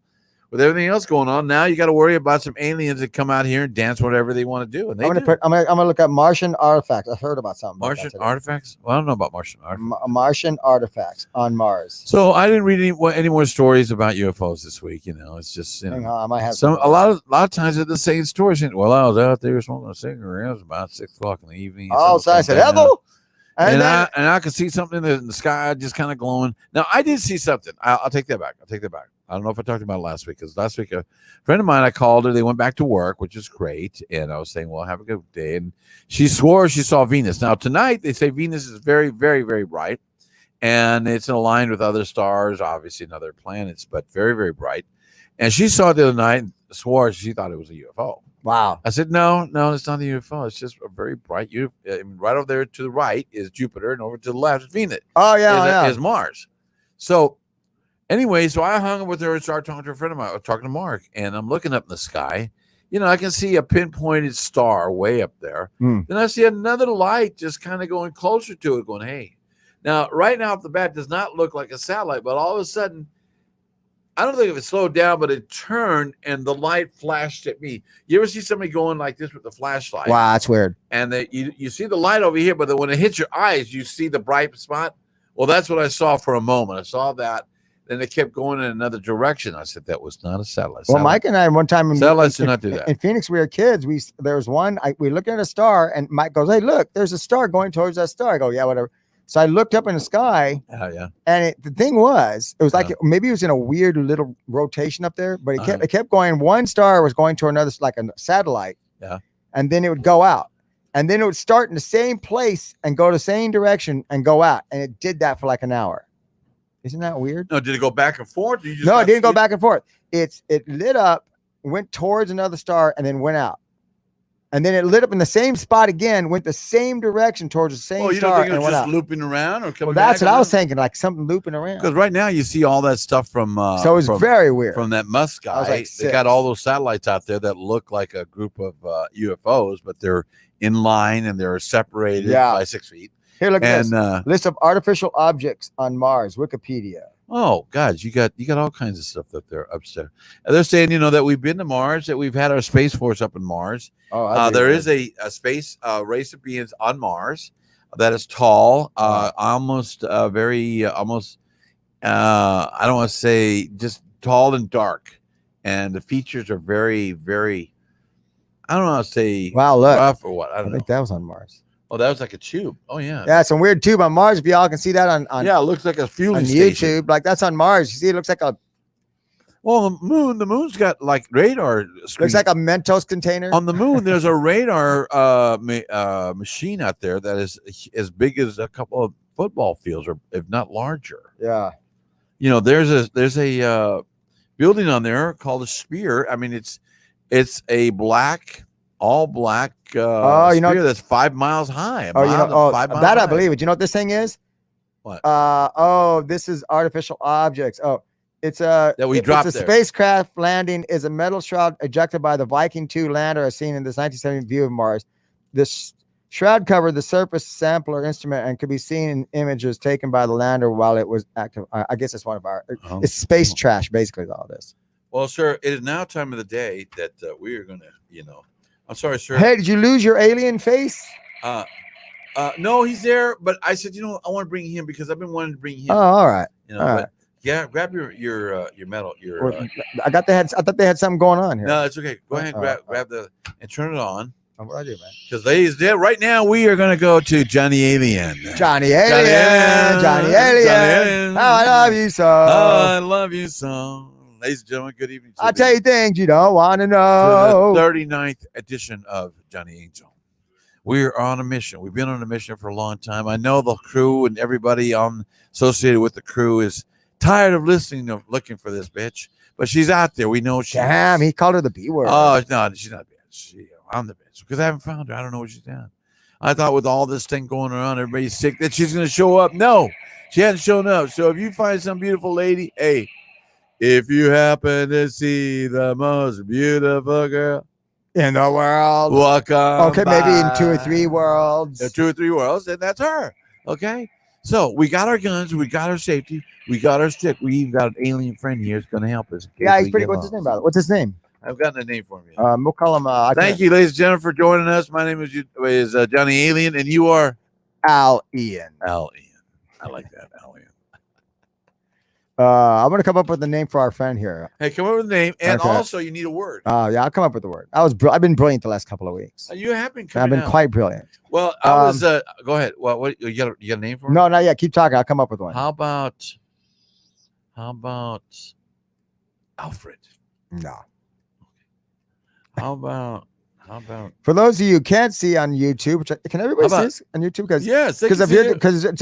with everything else going on, now you got to worry about some aliens that come out here and dance whatever they want to do. And they do. I'm gonna look up Martian artifacts. I've heard about something. about Martian that today. artifacts? Well, I don't know about Martian artifacts. Martian artifacts on Mars. So I didn't read any more stories about UFOs this week. It's just Hang on, I might have a lot of times they're the same stories. Well, I was out there smoking a cigarette. It was about 6 o'clock in the evening. Oh, so I said, "Hello." And I could see something in the sky just kind of glowing. Now I did see something. I'll take that back. I don't know if I talked about it last week, because last week a friend of mine, I called her. They went back to work, which is great. And I was saying, well, have a good day. And she swore she saw Venus. Now tonight they say Venus is very, very, very bright, and it's aligned with other stars, obviously, and other planets, but very, very bright. And she saw it the other night and swore she thought it was a UFO. Wow. I said, no, it's not a UFO. It's just a very bright UFO. Right over there to the right is Jupiter, and over to the left is Venus. Oh, yeah, is Mars. So anyway, so I hung up with her and started talking to a friend of mine. I was talking to Mark, and I'm looking up in the sky. I can see a pinpointed star way up there. Then I see another light just kind of going closer to it, going, hey. Now, right now off the bat, does not look like a satellite, but all of a sudden, I don't think if it slowed down, but it turned and the light flashed at me. You ever see somebody going like this with the flashlight? Wow, that's weird. And you see the light over here, but then when it hits your eyes, you see the bright spot. Well, that's what I saw for a moment. I saw that. Then it kept going in another direction. I said, that was not a satellite. Well, Mike and I, one time satellites do not do that. In Phoenix, we were kids. There was one, we looked at a star, and Mike goes, hey, look, there's a star going towards that star. I go, yeah, whatever. So I looked up in the sky, and the thing was, it was like maybe it was in a weird little rotation up there, but it kept going. One star was going to another, like a satellite, and then it would go out, and then it would start in the same place and go the same direction and go out, and it did that for like an hour. Isn't that weird? No, did it go back and forth? No, it didn't go back and forth. It lit up, went towards another star, and then went out. And then it lit up in the same spot again, went the same direction towards the same star, and went out. Looping around or coming Well, that's back what I was thinking, like something looping around. Because right now you see all that stuff from so it's very weird from that Musk guy. Like they got all those satellites out there that look like a group of UFOs, but they're in line and they're separated by 6 feet. Here, look at this list of artificial objects on Mars. Wikipedia. Oh, God, you got all kinds of stuff up there upstairs. And they're saying, that we've been to Mars, that we've had our Space Force up in Mars. Oh, there is a space race of beings on Mars that is tall, almost I don't want to say just tall and dark, and the features are very, very, I don't know how to say rough or what. I think that was on Mars. Oh, that was like a tube. Oh, yeah. Yeah, some weird tube on Mars. If y'all can see that on it looks like a fueling station. YouTube. Like that's on Mars. You see, it looks like well, the moon's got like radar. Looks like a Mentos container. On the moon, there's a radar machine out there that is as big as a couple of football fields, or if not larger. Yeah. There's a building on there called a Sphere. I mean, it's a all black sphere that's 5 miles high. I believe it. You know what this thing is? What? This is artificial objects. It's a spacecraft landing is a metal shroud ejected by the Viking 2 lander as seen in this 1970 view of Mars. This shroud covered the surface sampler instrument and could be seen in images taken by the lander while it was active. I guess it's one of our it's space trash, basically, all this. Well, sir, it is now time of the day that we are going to, I'm sorry, sir. Hey, did you lose your alien face? No, he's there, but I said, I want to bring him because I've been wanting to bring him. Oh, all right. All right. Yeah, grab your metal. I thought they had something going on here. No, it's okay. Go ahead and grab and turn it on. What do I do, man? Because ladies, right now we are going to go to Johnny Alien. Johnny Alien. Oh, I love you so. I love you so. Ladies and gentlemen, good evening. I'll tell you things you don't want to know. The 39th edition of Johnny Angel. We're on a mission. We've been on a mission for a long time. I know the crew and everybody associated with the crew is tired of looking for this bitch, but she's out there. We know she. Damn, he called her the B word. Oh no, she's not bitch. I'm the bitch because I haven't found her. I don't know where she's at. I thought with all this thing going around, everybody's sick, that she's going to show up. No, she hasn't shown up. So if you find some beautiful lady, hey, if you happen to see the most beautiful girl in the world, welcome. Okay, maybe in 2 or 3 worlds. 2 or 3 worlds, and that's her. Okay. So we got our guns, we got our safety, we got our stick. We even got an alien friend here who's going to help us. in case Yeah, he's we pretty. get What's his lost. name? About it? What's his name? I've gotten a name for him. Yet. We'll call him. Thank you, ladies and gentlemen, for joining us. My name is Johnny Alien, and you are Al Ian. Al Ian. I like that, Al Ian. I'm gonna come up with a name for our friend here. Hey, come up with a name, and Okay. also you need a word. Yeah, I'll come up with the word. I've been brilliant the last couple of weeks. You have been I've coming been out. quite brilliant. Well, I was. Go ahead. What you got a name for him? No, not yet. Keep talking. I'll come up with one. How about Alfred? No. How about For those of you who can't see on YouTube, can everybody How see about- this on YouTube? Because yes? because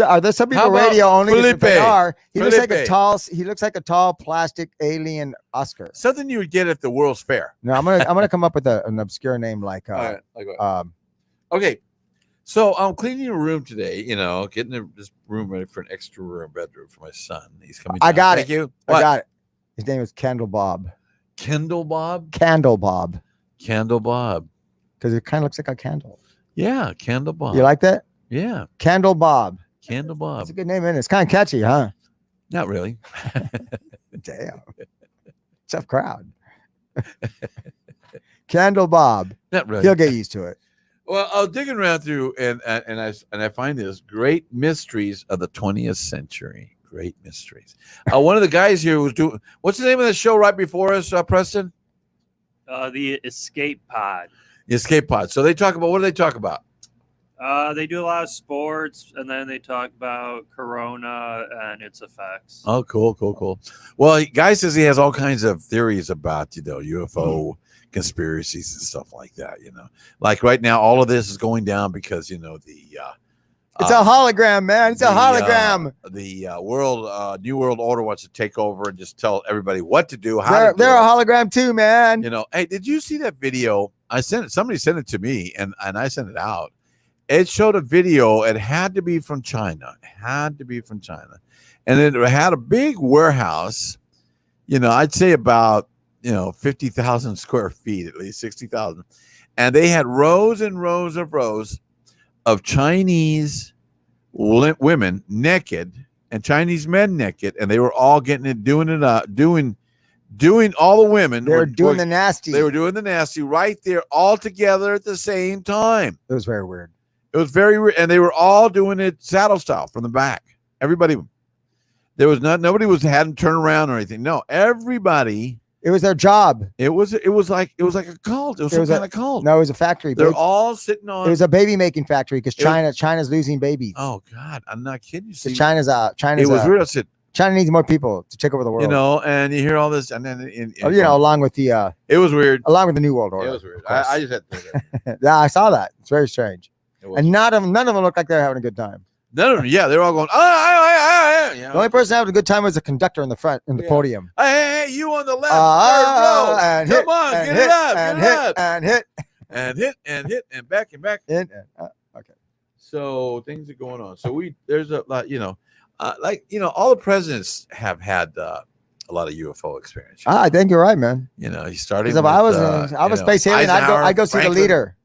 are there some people How about radio only? 'Cause if they Felipe? are, he looks like a Felipe. He looks like a tall plastic alien Oscar. Something you would get at the World's Fair. No, I'm gonna come up with an obscure name like All right, go ahead. um Okay, so I'm cleaning a room today. Getting this room ready for an extra room bedroom for my son. He's coming. I down. got Thank it. you. I What? got it. His name is Candle Bob. Kendall Bob. Candle Bob. Candle Bob. Because it kind of looks like a candle. Yeah, Candle Bob. You like that? Yeah, Candle Bob. Candle Bob. That's a good name, isn't it? It's kind of catchy, huh? Not really. Damn. Tough crowd. Candle Bob. Not really. He'll get used to it. Well, I was digging around through and I find this great mysteries of the 20th century. Great mysteries. One of the guys here was doing. What's the name of the show right before us, Preston? The escape pod. The Escape Pod. So they talk about, what do they talk about? They do a lot of sports, and then they talk about Corona and its effects. Oh, cool. Well, guy says he has all kinds of theories about UFO conspiracies and stuff like that. Like right now, all of this is going down because the It's a hologram, man. It's a hologram. The New World Order wants to take over and just tell everybody what to do. How They're to do a it. hologram too, man. Hey, did you see that video? I sent it. Somebody sent it to me, and I sent it out. It showed a video. It had to be from China. And it had a big warehouse. I'd say about 50,000 square feet, at least 60,000, and they had rows and rows of Chinese women naked and Chinese men naked, and they were all doing all the women. They were doing the nasty. They were doing the nasty right there, all together at the same time. It was very weird. It was very weird, and they were all doing it saddle style from the back. Everybody. There was nobody hadn't turned around or anything. No, everybody. It was their job. It was like a cult. It was some kind of cult. No, it was a factory. They're all sitting on. It was a baby making factory because China's losing babies. Oh God, I'm not kidding you. See, China's it was weird. I said, China needs more people to take over the world. And you hear all this, and then along with the it was weird. Along with the New World Order. It was weird. I just had to say that. Yeah, I saw that. It's very strange. And none of them looked like they were having a good time. None of them. Yeah, they're all going. The only person having a good time was the conductor in the front in the podium. Hey, you on the left, third row. And Come hit, on, and get hit, it up, and get it hit, up, and hit, and hit, and back and back. okay. So things are going on. So there's a lot, all the presidents have had a lot of UFO experience. I think you're right, man. He started. Because if I was space alien, I'd go see Franklin, the leader.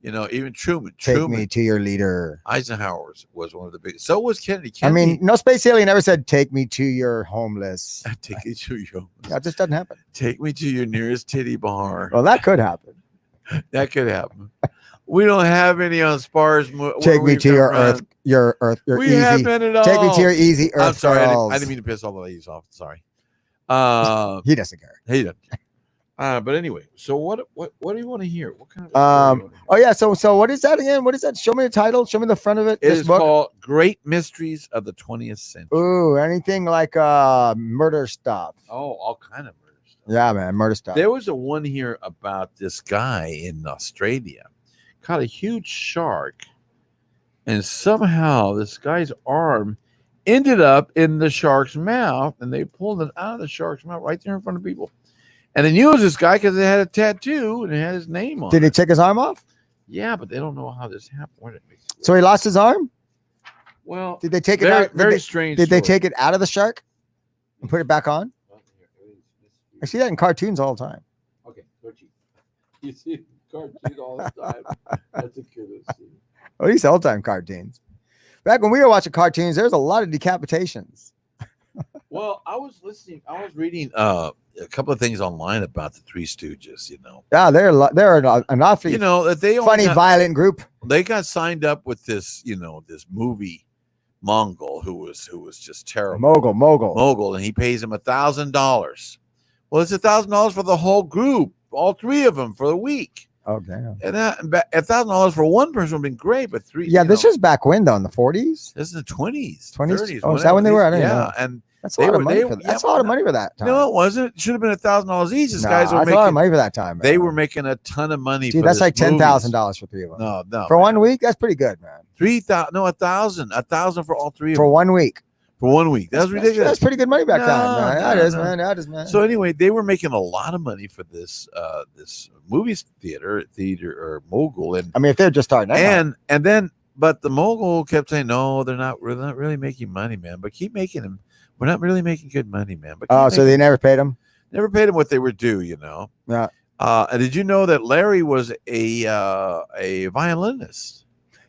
Even Truman. Take me to your leader. Eisenhower was one of the biggest. So was Kennedy. I mean, no space alien ever said, "Take me to your homeless." Take me to your. That just doesn't happen. Take me to your nearest titty bar. Well, that could happen. That could happen. We don't have any on Spars. Take me to your Earth. Your we easy. have none at all. Take me to your easy Earth. I'm sorry. I girls. didn't mean to piss all the ladies off. Sorry. He doesn't care. He doesn't care. But anyway, so what do you want to hear? What kind of oh yeah, so what is that again? What is that? Show me the title. Show me the front of it. It is called Great Mysteries of the 20th Century. Ooh, anything like murder stuff. Oh, all kind of murder stuff. Yeah, man, murder stuff. There was a one here about this guy in Australia caught a huge shark, and somehow this guy's arm ended up in the shark's mouth, and they pulled it out of the shark's mouth right there in front of people. And they knew it was this guy because it had a tattoo and it had his name on it. Did he take his arm off? Yeah, but they don't know how this happened. So he lost his arm? Well, did they take it very, out? Very strange. Did they take it out of the shark and put it back on? I see that in cartoons all the time. Okay, you see cartoons all the time. That's a good scene. At least old time cartoons. Back when we were watching cartoons, there was a lot of decapitations. Well, I was reading a couple of things online about the Three Stooges. Yeah, they're an awfully That they funny, violent group. they got signed up with this this movie Mongol who was just terrible. Mogul, and he pays him $1,000. Well, it's $1,000 for the whole group, all three of them for the week. Oh damn! And that $1,000 for one person would have been great, but three. Yeah, this was back when though, in the 40s. This is the 20s, 20s. 30s. Oh, is that when they were? I didn't know. And that's a lot of money for that. That's a lot of money for that time. No, it wasn't. It should have been $1,000 each. These guys were that's making a lot of money for that time. Man. They were making a ton of money. Dude, for that's like $10,000 movies. for three of them. No, for 1 week, that's pretty good, man. 3,000, no, 1,000 for all three of for them. 1 week. For 1 week, that's ridiculous. That's pretty good money back then, man. No, That is, no. man. That is, man. So anyway, they were making a lot of money for this movie theater or mogul, and I mean, if they're just starting, and then, but the mogul kept saying, no, they're not really making money, man. But keep making them. We're not really making good money, man. But so they never paid them. Never paid them what they were due, Yeah. And did you know that Larry was a violinist?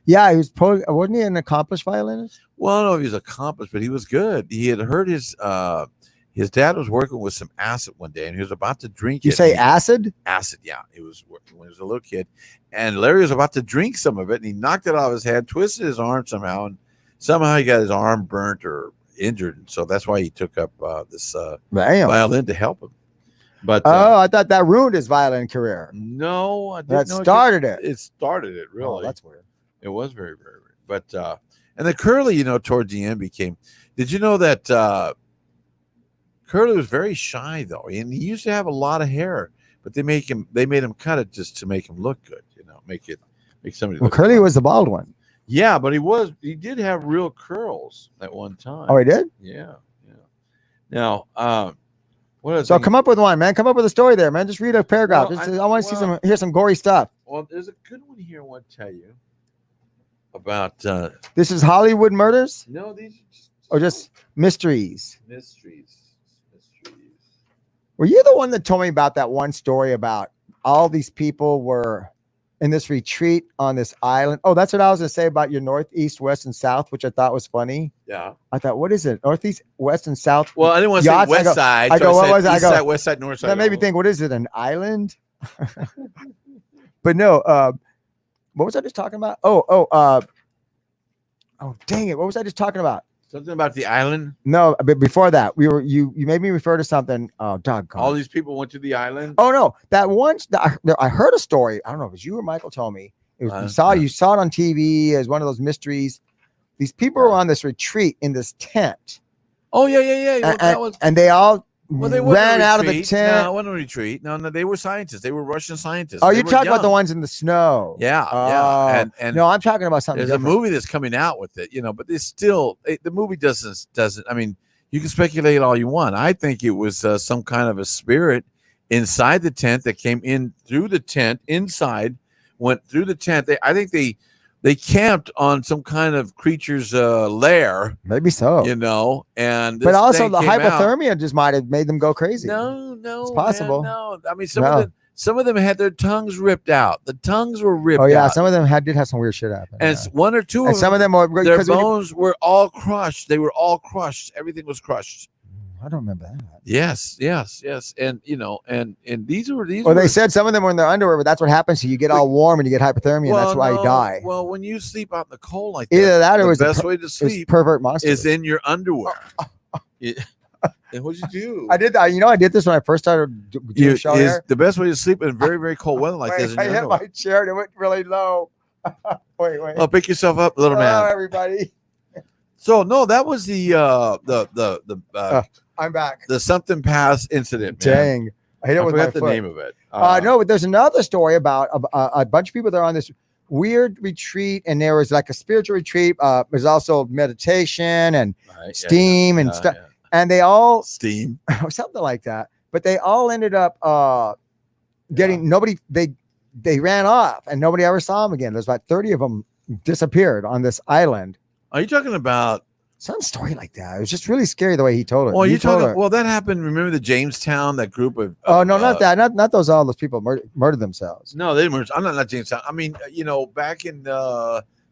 Yeah, he was. Wasn't he an accomplished violinist? Well, no, he was accomplished, but he was good. He had heard his dad was working with some acid one day, and he was about to drink You it. say acid? Acid, yeah. He was working when he was a little kid, and Larry was about to drink some of it, and he knocked it out of his head, twisted his arm somehow, and somehow he got his arm burnt or injured, and so that's why he took up this violin to help him. But I thought that ruined his violin career. No, I didn't that know started it. It started it, really. Oh, that's weird. It was very, very weird. But and then Curly, towards the end became. Did you know that Curly was very shy though, and he used to have a lot of hair, but they made him cut it just to make him look good, make somebody. Well, Curly was the bald one. Yeah, but he did have real curls at one time. Oh, he did? Yeah. Now, what else? So come up with one, man. Come up with a story there, man. Just read a paragraph. Well, I want to hear some gory stuff. Well, there's a good one here I want to tell you about. This is Hollywood murders? No, these are just mysteries. Mysteries. Were you the one that told me about that one story about all these people were in this retreat on this island? Oh, that's what I was going to say about your northeast, west, and south, which I thought was funny. Yeah. I thought, what is it? Northeast, west, and south? Well, I didn't want to say west side. I go, what was it? East side, west side, north side. That made me think, what is it, an island? But no, what was I just talking about? Oh, dang it. What was I just talking about? Something about the island? No, but before that, you made me refer to something. Oh, doggone. All these people went to the island? Oh, no. That once, I heard a story. I don't know if it was you or Michael told me. It was, you saw it on TV as one of those mysteries. These people were on this retreat in this tent. Oh, yeah. And they all they ran out of the tent. No, it wasn't a retreat. No, they were scientists. They were Russian scientists. Oh, you're talking about the ones in the snow. Yeah. And no, I'm talking about something There's different. a movie that's coming out with it, but it's still, the movie doesn't, I mean, you can speculate all you want. I think it was some kind of a spirit inside the tent that came in through the tent, went through the tent. I think they camped on some kind of creature's lair. Maybe so. And but also the hypothermia just might have made them go crazy. No, it's possible. Man, no, I mean some of them had their tongues ripped out. The tongues were ripped out. Oh yeah, some of them did have some weird shit happen. And one or two and some of them were their bones were all crushed. They were all crushed. Everything was crushed. I don't remember that. Yes. And and these were. Well, they said some of them were in their underwear, but that's what happens. So you get all warm and you get hypothermia, and that's why you die. Well, when you sleep out in the cold like that, either that or the best way to sleep pervert monster is in your underwear. And what'd you do? I did that. I did this when I first started doing a show here. The best way to sleep in very, very cold weather like this. I hit my chair and it went really low. wait. Oh, pick yourself up, little man. Hello, everybody. So no, that was the I'm back. The something past incident. Man. Dang, I hit it with my foot. The name of it. No, but there's another story about a bunch of people that are on this weird retreat, and there was like a spiritual retreat. There's also meditation and steam and stuff, and they all steam something like that. But they all ended up getting nobody. They ran off, and nobody ever saw them again. There's about 30 of them disappeared on this island. Are you talking about some story like that? It was just really scary the way he told it. Well, well, that happened. Remember the Jamestown, that group of no, not that, not those. All those people murdered themselves. No, they murdered. I'm not Jamestown. I mean, back in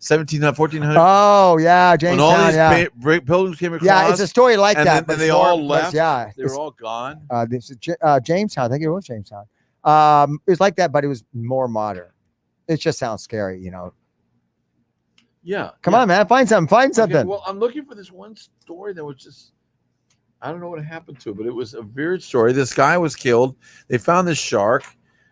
1700, 1400. Oh yeah, When all Jamestown. these Yeah, pilgrims came across. yeah, it's a story like and that. then, But and it's they more- all but left. Yeah, They were all gone. this is Jamestown. I think it was Jamestown. It was like that, but it was more modern. It just sounds scary, you know. Yeah. Come on, man, find something. Find Okay, something. well, I'm looking for this one story that was just, I don't know what happened to it, but it was a weird story. This guy was killed. They found this shark.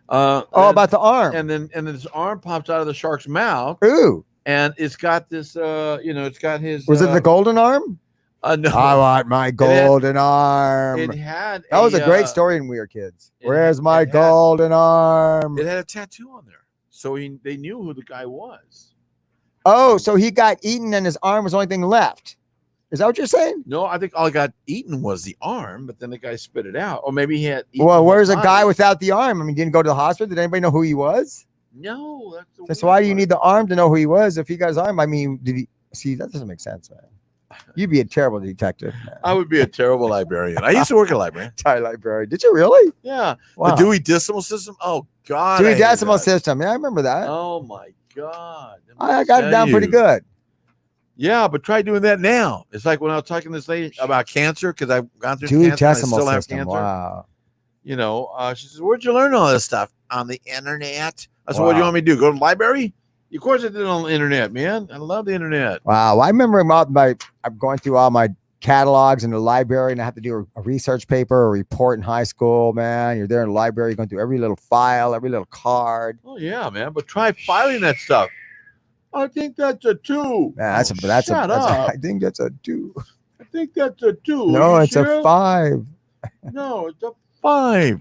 About the arm. and then this arm pops out of the shark's mouth, Ooh, and it's got this. It's got his. was it the golden arm? No, I want my golden arm. it had. That was a great story when we were kids. it Where's had- my it had- golden arm? It had a tattoo on there, so they knew who the guy was. Oh, so he got eaten and his arm was the only thing left. Is that what you're saying? No, I think all he got eaten was the arm, but then the guy spit it out, or maybe he had. eaten Well, the where's a body. guy without the arm? I mean, didn't go to the hospital. Did anybody know who he was? No, that's the That's weird why do you part. need the arm to know who he was. If he got his arm, I mean, did he see? That doesn't make sense, man. You'd be a terrible detective. Man. I would be a terrible librarian. I used to work at a library. Thai library. Did you really? Yeah. Wow. The Dewey Decimal System. Oh God. I Dewey hated Decimal that. System. Yeah, I remember that. Oh my God. I got it down pretty good. Yeah, but try doing that now. It's like when I was talking to this lady about cancer because I've gone through Dewey cancer. And I Decimal still have System. cancer. Wow. You know, she says, "Where'd you learn all this stuff on the internet?" I said, "What do you Wow. want me to do? Go to the library?" Of course, I did it on the internet, man. I love the internet. Wow. I remember I'm going through all my catalogs in the library and I have to do a research paper, a report in high school, man. You're there in the library, going through every little file, every little card. Oh yeah, man. But try filing that stuff. I think that's a 2. Man, Shut up. I think that's a 2. I think that's a 2. No, You it's a sure? 5. No, it's a 5.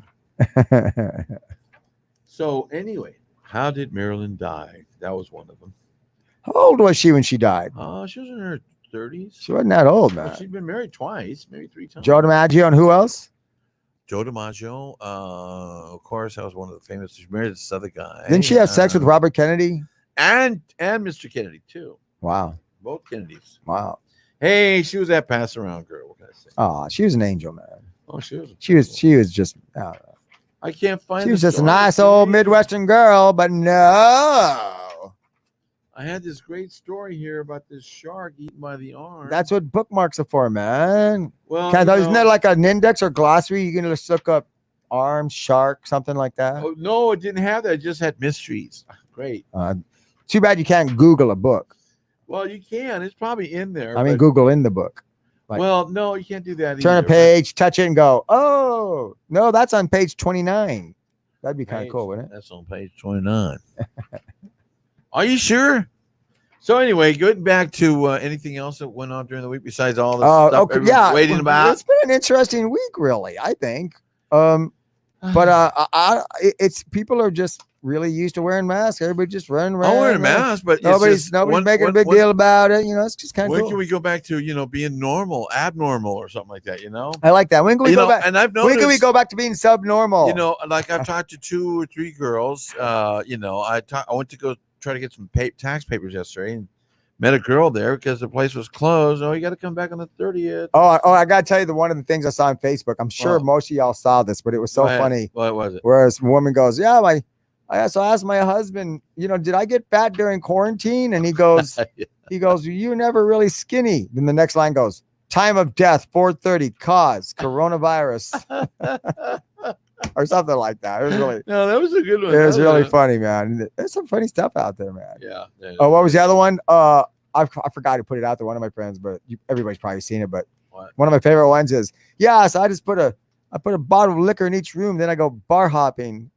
So anyway, how did Marilyn die? That was one of them. How old was she when she died? She was in her 30s. She wasn't that old, Well, man. she's been married twice, maybe 3 times. Joe DiMaggio and who else? Joe DiMaggio. Of course, that was one of the famous. She married this other guy. Didn't she have sex with Robert Kennedy? and Mr. Kennedy too? Wow. Both Kennedys. Wow. Hey, she was that pass around girl. What can I say? Oh, she was an angel, man. Oh, she was. She was just I don't know. I can't find. She the was just a story. nice old Midwestern girl, but no. I had this great story here about this shark eaten by the arm. That's what bookmarks are for, man. well, Isn't that like an index or glossary? You can just look up arm, shark, something like that. Oh, no, it didn't have that. It just had mysteries. Great. Too bad you can't Google a book. Well, you can. It's probably in there. I mean, but- Google in the book. like- well, no, you can't do that. Turn a either, but- page, touch it, and go, oh, no, that's on page 29. That'd be kind of Page- cool, wouldn't it? That's on page 29. Are you sure? So anyway, going back to anything else that went on during the week besides all this Oh, stuff okay, everyone's yeah. waiting about. It's been an interesting week, really, I think. But it's people are just really used to wearing masks. Everybody just running around. I'm wearing a mask, but it's Nobody's just making a big deal about it. You know, it's just kind of When cool. can we go back to being normal, abnormal, or something like that? I like that. When can we go back? And I've When noticed. can we go back to being subnormal? Like I've talked to 2 or 3 girls. I went to go try to get some tax papers yesterday and met a girl there because the place was closed. Oh, you got to come back on the 30th. Oh, I gotta tell you one of the things I saw on Facebook. I'm sure Oh. most of y'all saw this, but it was so funny. What was it? Whereas a woman goes, "Yeah, I asked my husband, did I get fat during quarantine?" And he goes, "You never really skinny." Then the next line goes, "Time of death 4:30, cause coronavirus," or something like that. It was really, No, that was a good one. it was That really a- funny, man. There's some funny stuff out there, man. Yeah. Oh, what was the other one? I forgot to put it out there. One of my friends, but everybody's probably seen it. But What? one of my favorite ones is, yeah. So I put a bottle of liquor in each room. Then I go bar hopping.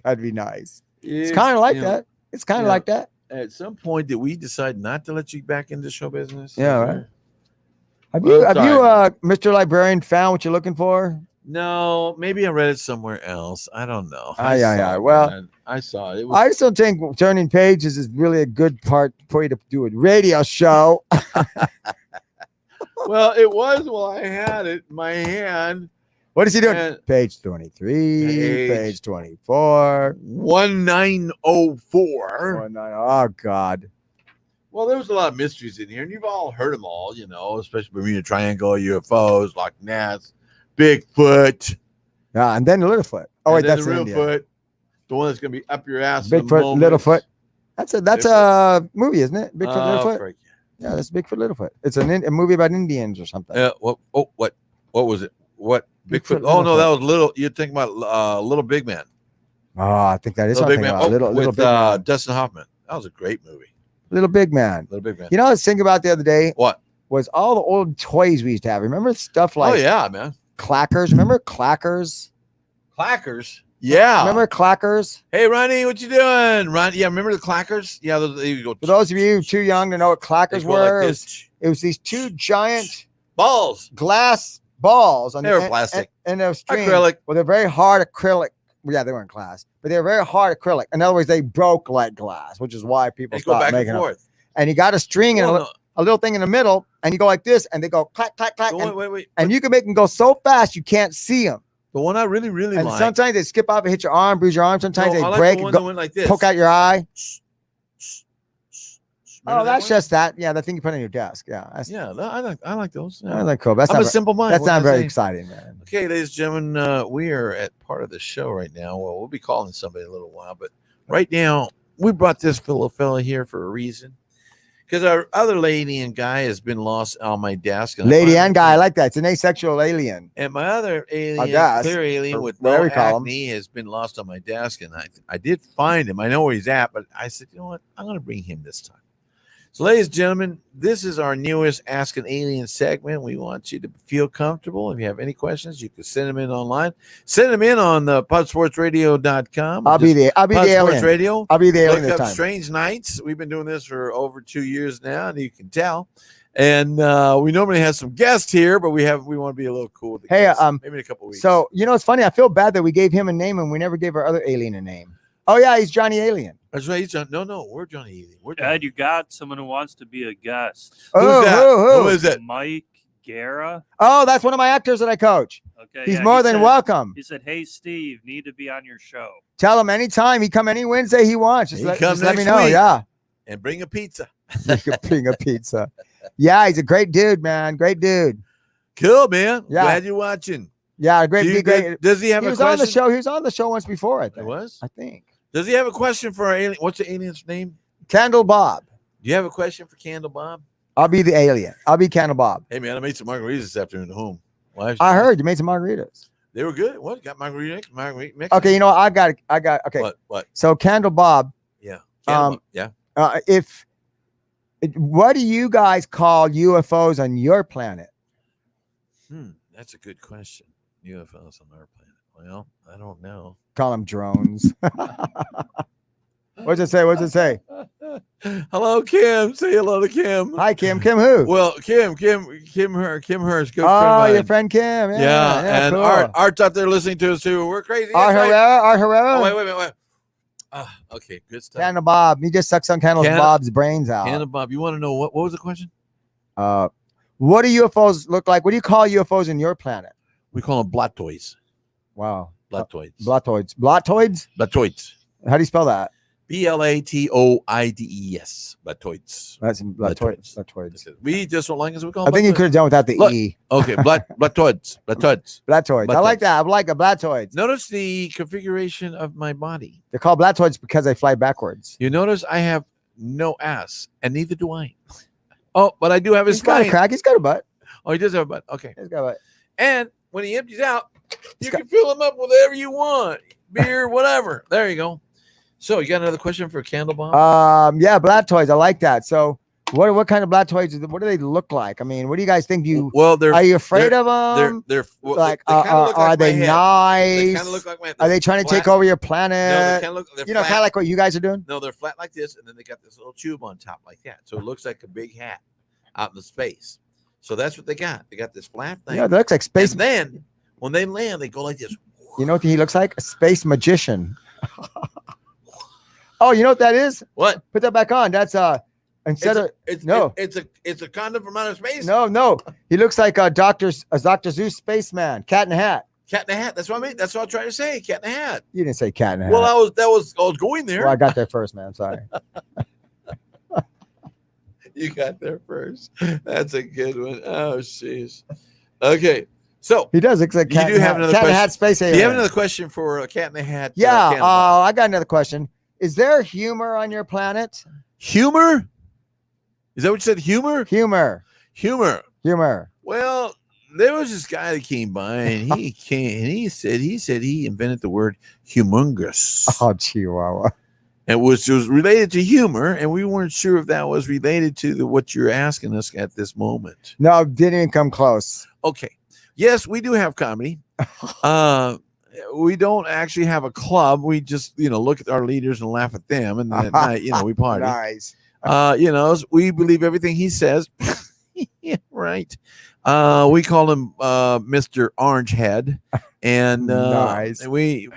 That'd be nice. It's kind of like that. It's kind of yeah. like that. At some point, did we decide not to let you back into show business? Yeah, right. Have Well, you, sorry. Mr. Librarian, found what you're looking for? No, maybe I read it somewhere else. I don't know. Aye, aye, saw aye. it, Well, man. I saw it. It was, I still think turning pages is really a good part for you to do a radio show. well, it was while I had it in my hand. What is he doing? And Page 23, Page- page 24. 1904. Oh, God. Well, there was a lot of mysteries in here, and you've all heard them all, especially Bermuda Triangle, UFOs, Loch Ness, Bigfoot. Yeah, and then the Littlefoot. Oh, wait, and then that's the real India. foot, the one that's going to be up your ass. in a Bigfoot, moment. Littlefoot. That's a movie, isn't it? Bigfoot Oh, Littlefoot. frick. Yeah, that's Bigfoot Littlefoot. It's a movie about Indians or something. What was it? What Bigfoot Bigfoot? Oh no, Littlefoot. that was little. You're thinking about Little Big Man. Oh, I think that is Little Big something Man. about Little with Big Man. Dustin Hoffman. That was a great movie. Little Big Man. Little Big Man. You know what I was thinking about the other day What? was all the old toys we used to have. Remember stuff like Oh yeah, man. clackers? Remember clackers? Clackers. Yeah. Remember clackers? Hey, Ronnie, what you doing? Ronnie, yeah, remember the clackers? Yeah, you go. For those of you too young to know what clackers they go like were, this. it was these two giant Balls. glass balls on They the were plastic. and of string. Acrylic. Well, they're very hard acrylic. Well, yeah, they weren't glass, but they're very hard acrylic. In other words, they broke like glass, which is why people They go stopped back and making them. forth. And you got a string and Well, a little thing in the middle, and you go like this, and they go clack, clack, clack, no, wait. and you can make them go so fast you can't see them. The one I really And like. sometimes they skip off and hit your arm, bruise your arm. Sometimes No, they I like break the and one go, that went like this. poke out your eye. Remember Oh, that that's one? just that. Yeah, the thing you put on your desk. Yeah, that's, Yeah, I like those. Yeah. that's cool. That's I'm not, a simple mind. that's What not can I very say? exciting, man. Okay, ladies and gentlemen, we are at part of the show right now. Well, we'll be calling somebody in a little while, but right now we brought this little fella here for a reason, because our other lady and guy has been lost on my desk. And I Lady finally and guy, I found- like that. It's an asexual alien. and my other alien, guess, clear alien or with whatever no you call 'em. acne, has been lost on my desk, and I did find him. I know where he's at, but I said, you know what, I'm going to bring him this time. So, ladies and gentlemen, this is our newest Ask an Alien segment. We want you to feel comfortable. If you have any questions, you can send them in online. Send them in on the pubsportsradio.com. I'll be the Sports alien. Radio. I'll be the alien Look this up time. Strange Nights. We've been doing this for over 2 years now, and you can tell. And we normally have some guests here, but we want to be a little cool. With the Hey, guests. Maybe in a couple weeks. So, you know, it's funny. I feel bad that we gave him a name and we never gave our other alien a name. Oh, yeah, he's Johnny Alien. that's right. He's John. No, we're Johnny Alien. We're Johnny. Ed, you got someone who wants to be a guest. Oh, that? who? Who is it? Mike Guerra. Oh, that's one of my actors that I coach. Okay, He's yeah, more he than said- welcome. He said, "Hey, Steve, need to be on your show." Tell him anytime. He come any Wednesday he wants. Just He let, comes just let me next know. week. Yeah. And bring a pizza. You can bring a pizza. Yeah, he's a great dude, man. Great dude. Cool, man. Yeah. Glad you're watching. Yeah, great. Do you- great. Does he have He a was on the question? show. He was on the show once before, I It think. was. I think. Does he have a question for our alien? What's the alien's name? Candle Bob. Do you have a question for Candle Bob? I'll be the alien. I'll be Candle Bob. Hey, man, I made some margaritas this afternoon at home. Why? I heard you made some margaritas. They were good. What? Got margarita mix? Okay, you know, I got okay. What? So Candle Bob, Yeah. Candle Um, Bob. what do you guys call UFOs on your planet? That's a good question. UFOs on our planet. Well, I don't know. Call them drones. What's it say? What's it say? Hello, Kim. Say hello to Kim. Hi, Kim. Kim who? Well, Kim Hirsch, good friend Oh, of mine. your friend Kim. Yeah, and cool. Art's out there listening to us too. We're crazy. Art That's right. Herrera. Art Herrera. Oh, wait. Okay, good stuff. Candle Bob. He just sucks on Candle Bob's brains out. Candle Bob, you want to know what was the question? What do UFOs look like? What do you call UFOs in your planet? We call them blottoids. Wow. Blottoids. Blottoids. Blottoids? Blottoids. How do you spell that? Blatoides. Blottoids. That's blottoids. Blottoids. We just don't like it, so we call I them think you could have done without the Look. E. Okay, blottoids. Blottoids. Blatoids. I like Blatoids. that. I like a blatoids. Notice the configuration of my body. They're called blatoids because they fly backwards. You notice I have no ass, and neither do I. Oh, but I do have his He's got a spine. crack. He's got a butt. Oh, he does have a butt. Okay. He's got a butt. And when he empties out, He's you got- can fill him up with whatever you want. Beer, whatever. There you go. So you got another question for Candle Bomb? Yeah, blatoids. I like that. So what kind of blatoids? What do they look like? I mean, what do you guys think? Well, they're Are you afraid they're- of them? they're well, Like, they kinda look are like they my head. They nice? kind of look like my head. Are they trying to take Flat. over your No, they planet? kind of look. They're You know, flat. kind of like what you guys are doing. No, they're flat like this, and then they got this little tube on top like that. So it looks like a big hat out in the space. So that's what they got. They got this flat thing. Yeah, that looks like space. And then when they land, they go like this. You know what he looks like? A space magician. Oh, you know what that is? What? Put that back on. That's instead of no. It's a condom from outer space. no. He looks like a Dr. Zeus spaceman, cat in a hat. Cat in the hat. That's what I mean. That's what I'm trying to say. Cat in the hat. You didn't say cat in a hat. Well, I was going there. Well, I got there first, man. Sorry. You got there first. That's a good one. Oh, jeez. Okay. So, He does look like You cat do in a have hat. another Cat in a question. hat space do alien. you have another question for a Cat in the Hat? Yeah, Cannonball? I got another question. Is there humor on your planet? Humor? Is that what you said? Humor? Humor. Humor. Well, there was this guy that came by and he said he invented the word humongous. Oh, Chihuahua. It was related to humor, and we weren't sure if that was related to what you're asking us at this moment. No, didn't even come close. Okay. Yes, we do have comedy. We don't actually have a club. We just, look at our leaders and laugh at them, and then at night, we party. Nice. We believe everything he says. Yeah, right. We call him Mr. Orange Head, and nice. we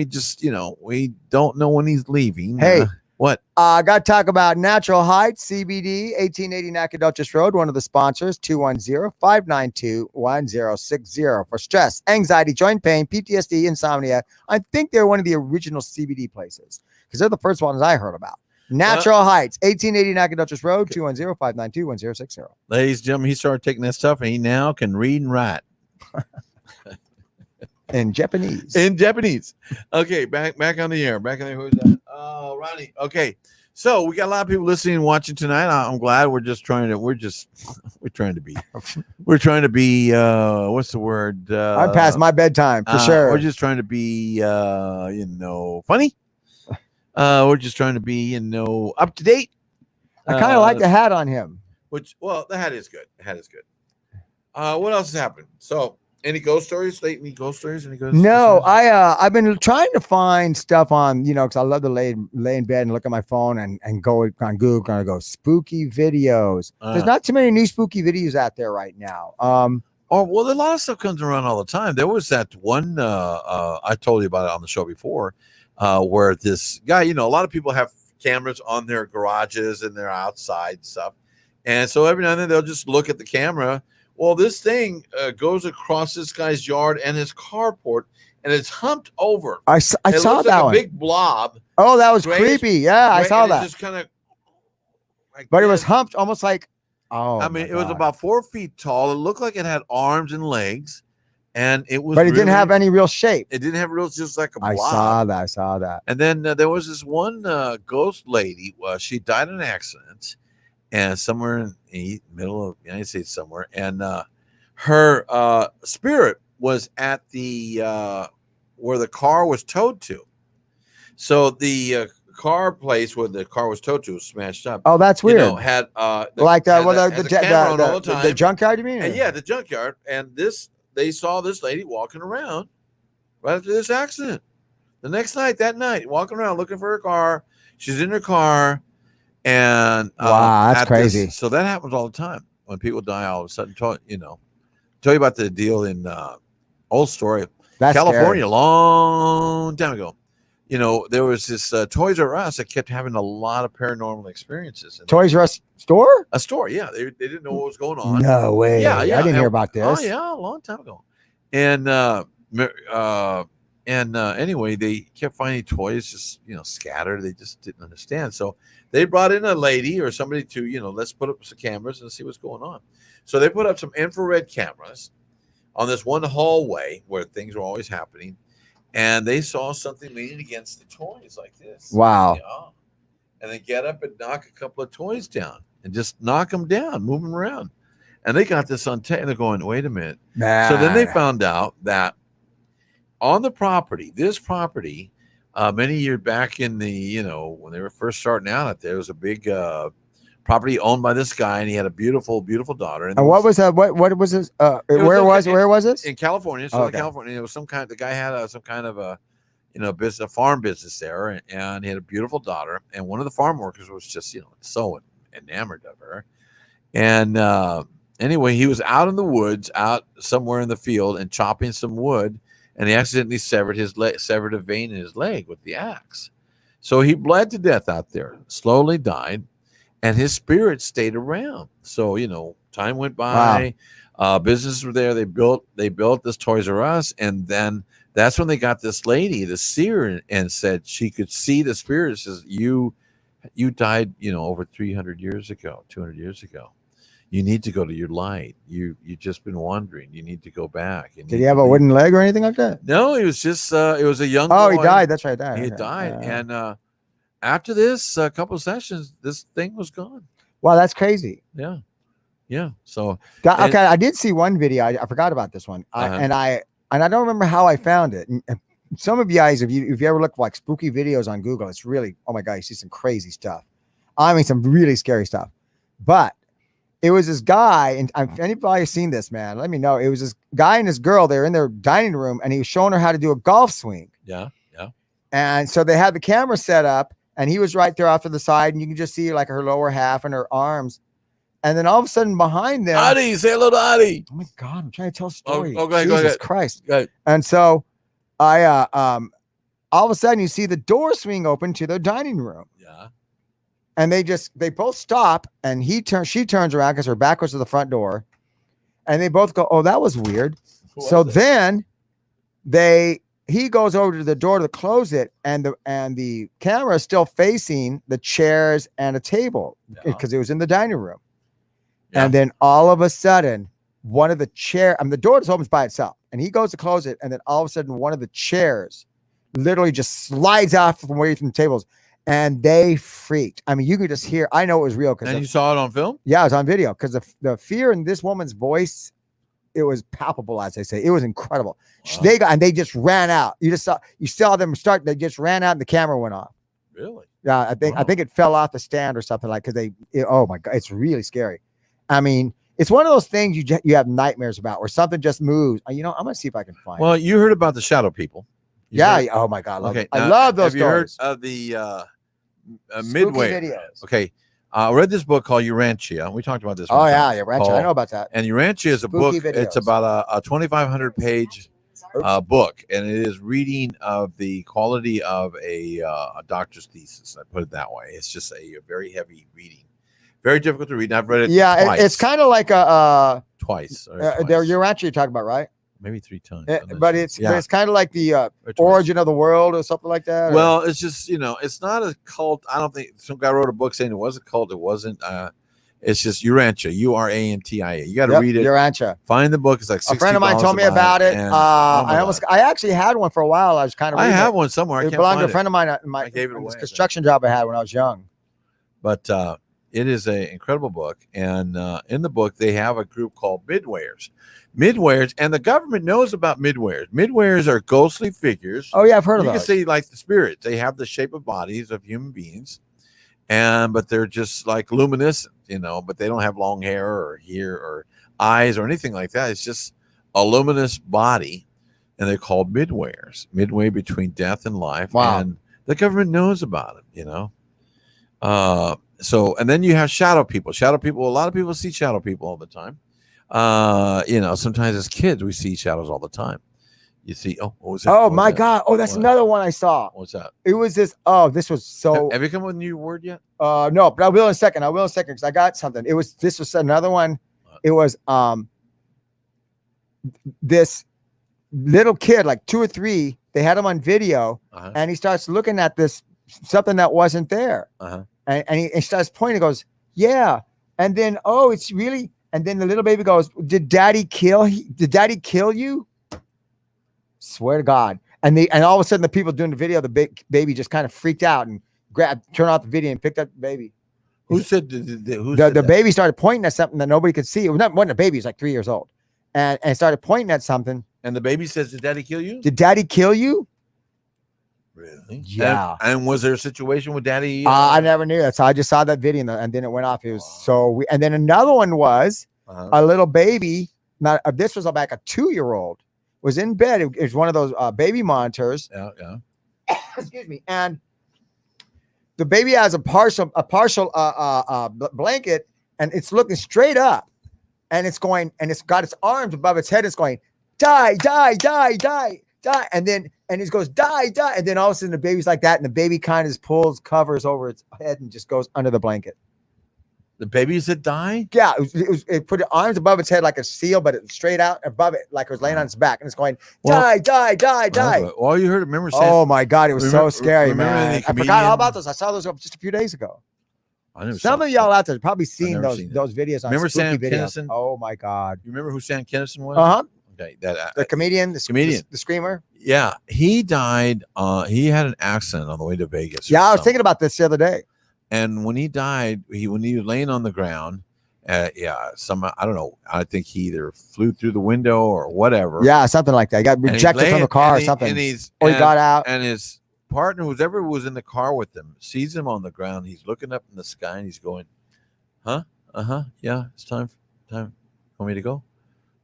just we don't know when he's leaving. Hey, what? I got to talk about Natural Heights CBD, 1880 Nacogdoches Road. One of the sponsors, 210-592-1060 for stress, anxiety, joint pain, PTSD, insomnia. I think they're one of the original CBD places because they're the first ones I heard about. Natural Heights, 1880 Nacogdoches Road, 210-592-1060. Ladies and gentlemen, he started taking that stuff, and he now can read and write. In Japanese. Okay, back on the air. Back on the air. Who's that? Oh, Ronnie. Okay. So we got a lot of people listening and watching tonight. I'm glad. We're trying to be what's the word? I'm past my bedtime for sure. We're just trying to be funny. We're just trying to be, up to date. I kind of like the hat on him. The hat is good. What else has happened? So, any ghost stories? Any ghost stories? No, I've been trying to find stuff on, because I love to lay in bed and look at my phone and go on Google and go spooky videos. There's not too many new spooky videos out there right now. A lot of stuff comes around all the time. There was that one I told you about it on the show before. Where this guy, a lot of people have cameras on their garages and their outside stuff. And so every now and then they'll just look at the camera. Well, this thing goes across this guy's yard and his carport, and it's humped over. I saw that like one. A big blob. Oh, that was creepy. Yeah, I saw that. Just kind of. But it was humped almost like. Oh, it was about 4 feet tall. It looked like it had arms and legs. And it was, but it didn't have any real shape. It didn't have just like a blob. I saw that. And then there was this one ghost lady. She died in an accident, and somewhere in the middle of the United States, somewhere. And her spirit was at the where the car was towed to. So the car place where the car was towed to was smashed up. Oh, that's weird. Had the junkyard. You mean? And the junkyard. And they saw this lady walking around right after this accident. The next night, walking around looking for her car. She's in her car, and wow, that's crazy. So that happens all the time when people die. All of a sudden, tell you about the deal in old story, that's California, scary. A long time ago. There was this Toys R Us that kept having a lot of paranormal experiences. Toys R Us store? A store, yeah. They didn't know what was going on. No way. Yeah. I didn't hear about this. Oh yeah, a long time ago. And anyway, they kept finding toys just scattered. They just didn't understand. So they brought in a lady or somebody to let's put up some cameras and see what's going on. So they put up some infrared cameras on this one hallway where things were always happening. And they saw something leaning against the toys like this. Wow. And they get up and knock a couple of toys down and just knock them down, move them around. And they got this on tape. And they're going, wait a minute. Nah. So then they found out that on the property, many years back in the, when they were first starting out there was a big property owned by this guy, and he had a beautiful, beautiful daughter. And what was that? What was this? Where was this? In California. So California, it was the guy had some kind of a, a farm business there, and he had a beautiful daughter. And one of the farm workers was just, so enamored of her. And anyway, he was out in the woods, out somewhere in the field, and chopping some wood, and he accidentally severed a vein in his leg with the axe. So he bled to death out there, slowly died. And his spirit stayed around. So, time went by. Wow. Businesses were there. They built this Toys R Us. And then that's when they got this lady, the seer, and said she could see the spirit. Says, you died, over 300 years ago, 200 years ago. You need to go to your light. You've just been wandering. You need to go back. Did he have a wooden leg or anything like that? No, he was just, it was a young boy. He died. That's right. He died. And after this a couple of sessions, this thing was gone. Wow, that's crazy. Yeah, yeah. So Okay, I did see one video. I forgot about this one, and I don't remember how I found it. And some of you guys, if you ever look for like spooky videos on Google, it's really, oh my god, you see some crazy stuff. I mean, some really scary stuff. But it was this guy, and if anybody's seen this, man, let me know. It was this guy and this girl. They're in their dining room, and he was showing her how to do a golf swing. Yeah, yeah. And so they had the camera set up, and he was right there off to the side, and you can just see like her lower half and her arms. And then all of a sudden behind them, Adi, say hello to Adi. Oh my god, I'm trying to tell a story. Oh, go ahead, Jesus go ahead. Christ. Go ahead. And so I all of a sudden you see the door swing open to their dining room. Yeah. And they both stop, and she turns around because her back was to the front door. And they both go, oh, that was weird. So then he goes over to the door to close it, and the camera is still facing the chairs and a table because it was in the dining room. Yeah. And then all of a sudden, one of the the door just opens by itself, and he goes to close it, and then all of a sudden, one of the chairs literally just slides off from away from the tables, and they freaked. I mean, you could just hear. I know it was real because you saw it on film. Yeah, it was on video because the fear in this woman's voice, it was palpable, as they say. It was incredible. Wow. They just ran out. You saw them start. They just ran out, and the camera went off. Really? Yeah, I think it fell off the stand or something like oh my god, it's really scary. I mean, it's one of those things you have nightmares about where something just moves. I'm gonna see if I can find. Well, you heard about the shadow people. Oh my god, I love those stories. Have you heard of the Midway videos? Okay, I read this book called Urantia. We talked about this. Oh yeah, Urantia. I know about that. And Urantia is a book. Videos. It's about a 2,500 page book, and it is reading of the quality of a doctor's thesis. I put it that way. It's just a very heavy reading. Very difficult to read. I've read it. Yeah, twice. It's kind of like a twice. Urantia you're talking about, right? Maybe 3 times. But it's kind of like the origin of the world or something like that. Well, it's just it's not a cult. I don't think some guy wrote a book saying it was a cult. It wasn't. It's just Urantia. Urantia. You got to read it. Urantia. Find the book. It's like $60 a friend of mine told me about it. I actually had one for a while. I was kind of. I have one somewhere. It belonged to a friend of mine. My construction job I had when I was young. But it is an incredible book, and in the book they have a group called Midwayers. Midwayers, and the government knows about Midwayers. Midwayers are ghostly figures. Oh yeah, I've heard of those. You can see like the spirits. They have the shape of bodies of human beings, but they're just like luminescent, but they don't have long hair or eyes or anything like that. It's just a luminous body, and they're called Midwayers. Midway between death and life. Wow. And the government knows about it, So, and then you have shadow people. Shadow people, a lot of people see shadow people all the time. Sometimes as kids, we see shadows all the time. You see, what was that? Oh my God. Oh, that's another one I saw. What's that? It was this. This was so. Have you come with a new word yet? No, but I will in a second. Because I got something. This was another one. It was this little kid, like 2 or 3. They had him on video, and he starts looking at something that wasn't there. And he starts pointing, goes, yeah. And then, it's really, and then the little baby goes, did daddy kill you? Swear to God. And all of a sudden the people doing the video, the baby just kind of freaked out and turned off the video and picked up the baby. Who said the baby started pointing at something that nobody could see. It wasn't a baby, it was like 3 years old. And started pointing at something. And the baby says, did daddy kill you? Did daddy kill you? Really? Yeah. And was there a situation with daddy? I never knew that. So I just saw that video and then it went off. It was so weird. And then another one was a little baby. This was back a 2-year-old was in bed. It was one of those baby monitors. Yeah. Excuse me. And the baby has a partial blanket, and it's looking straight up, and it's going, and it's got its arms above its head. It's going, die, die, die, die, die, and it goes, die, die, and then all of a sudden the baby's like that, and the baby kind of just covers over its head and just goes under the blanket. The baby said die? Yeah, it put its arms above its head like a seal, but it's straight out above it, like it was laying on its back, and it's going, die, die, die, die. Well, you heard it. Remember? Oh my God, it was so scary, man. I forgot all about those. I saw those just a few days ago. Some of y'all out there probably seen those videos on remember spooky Sam videos. Kinison? Oh my God. You remember who Sam Kinison was? Okay, that The comedian, the screamer. yeah, he died. He had an accident on the way to Vegas. Yeah, I was thinking about this the other day. And when he died, when he was laying on the ground, I don't know. I think he either flew through the window or whatever. Yeah, something like that. He got rejected from the car or something. He got out. And his partner, whoever was in the car with him, sees him on the ground. He's looking up in the sky and he's going, "Huh? Yeah, it's time. Want me to go?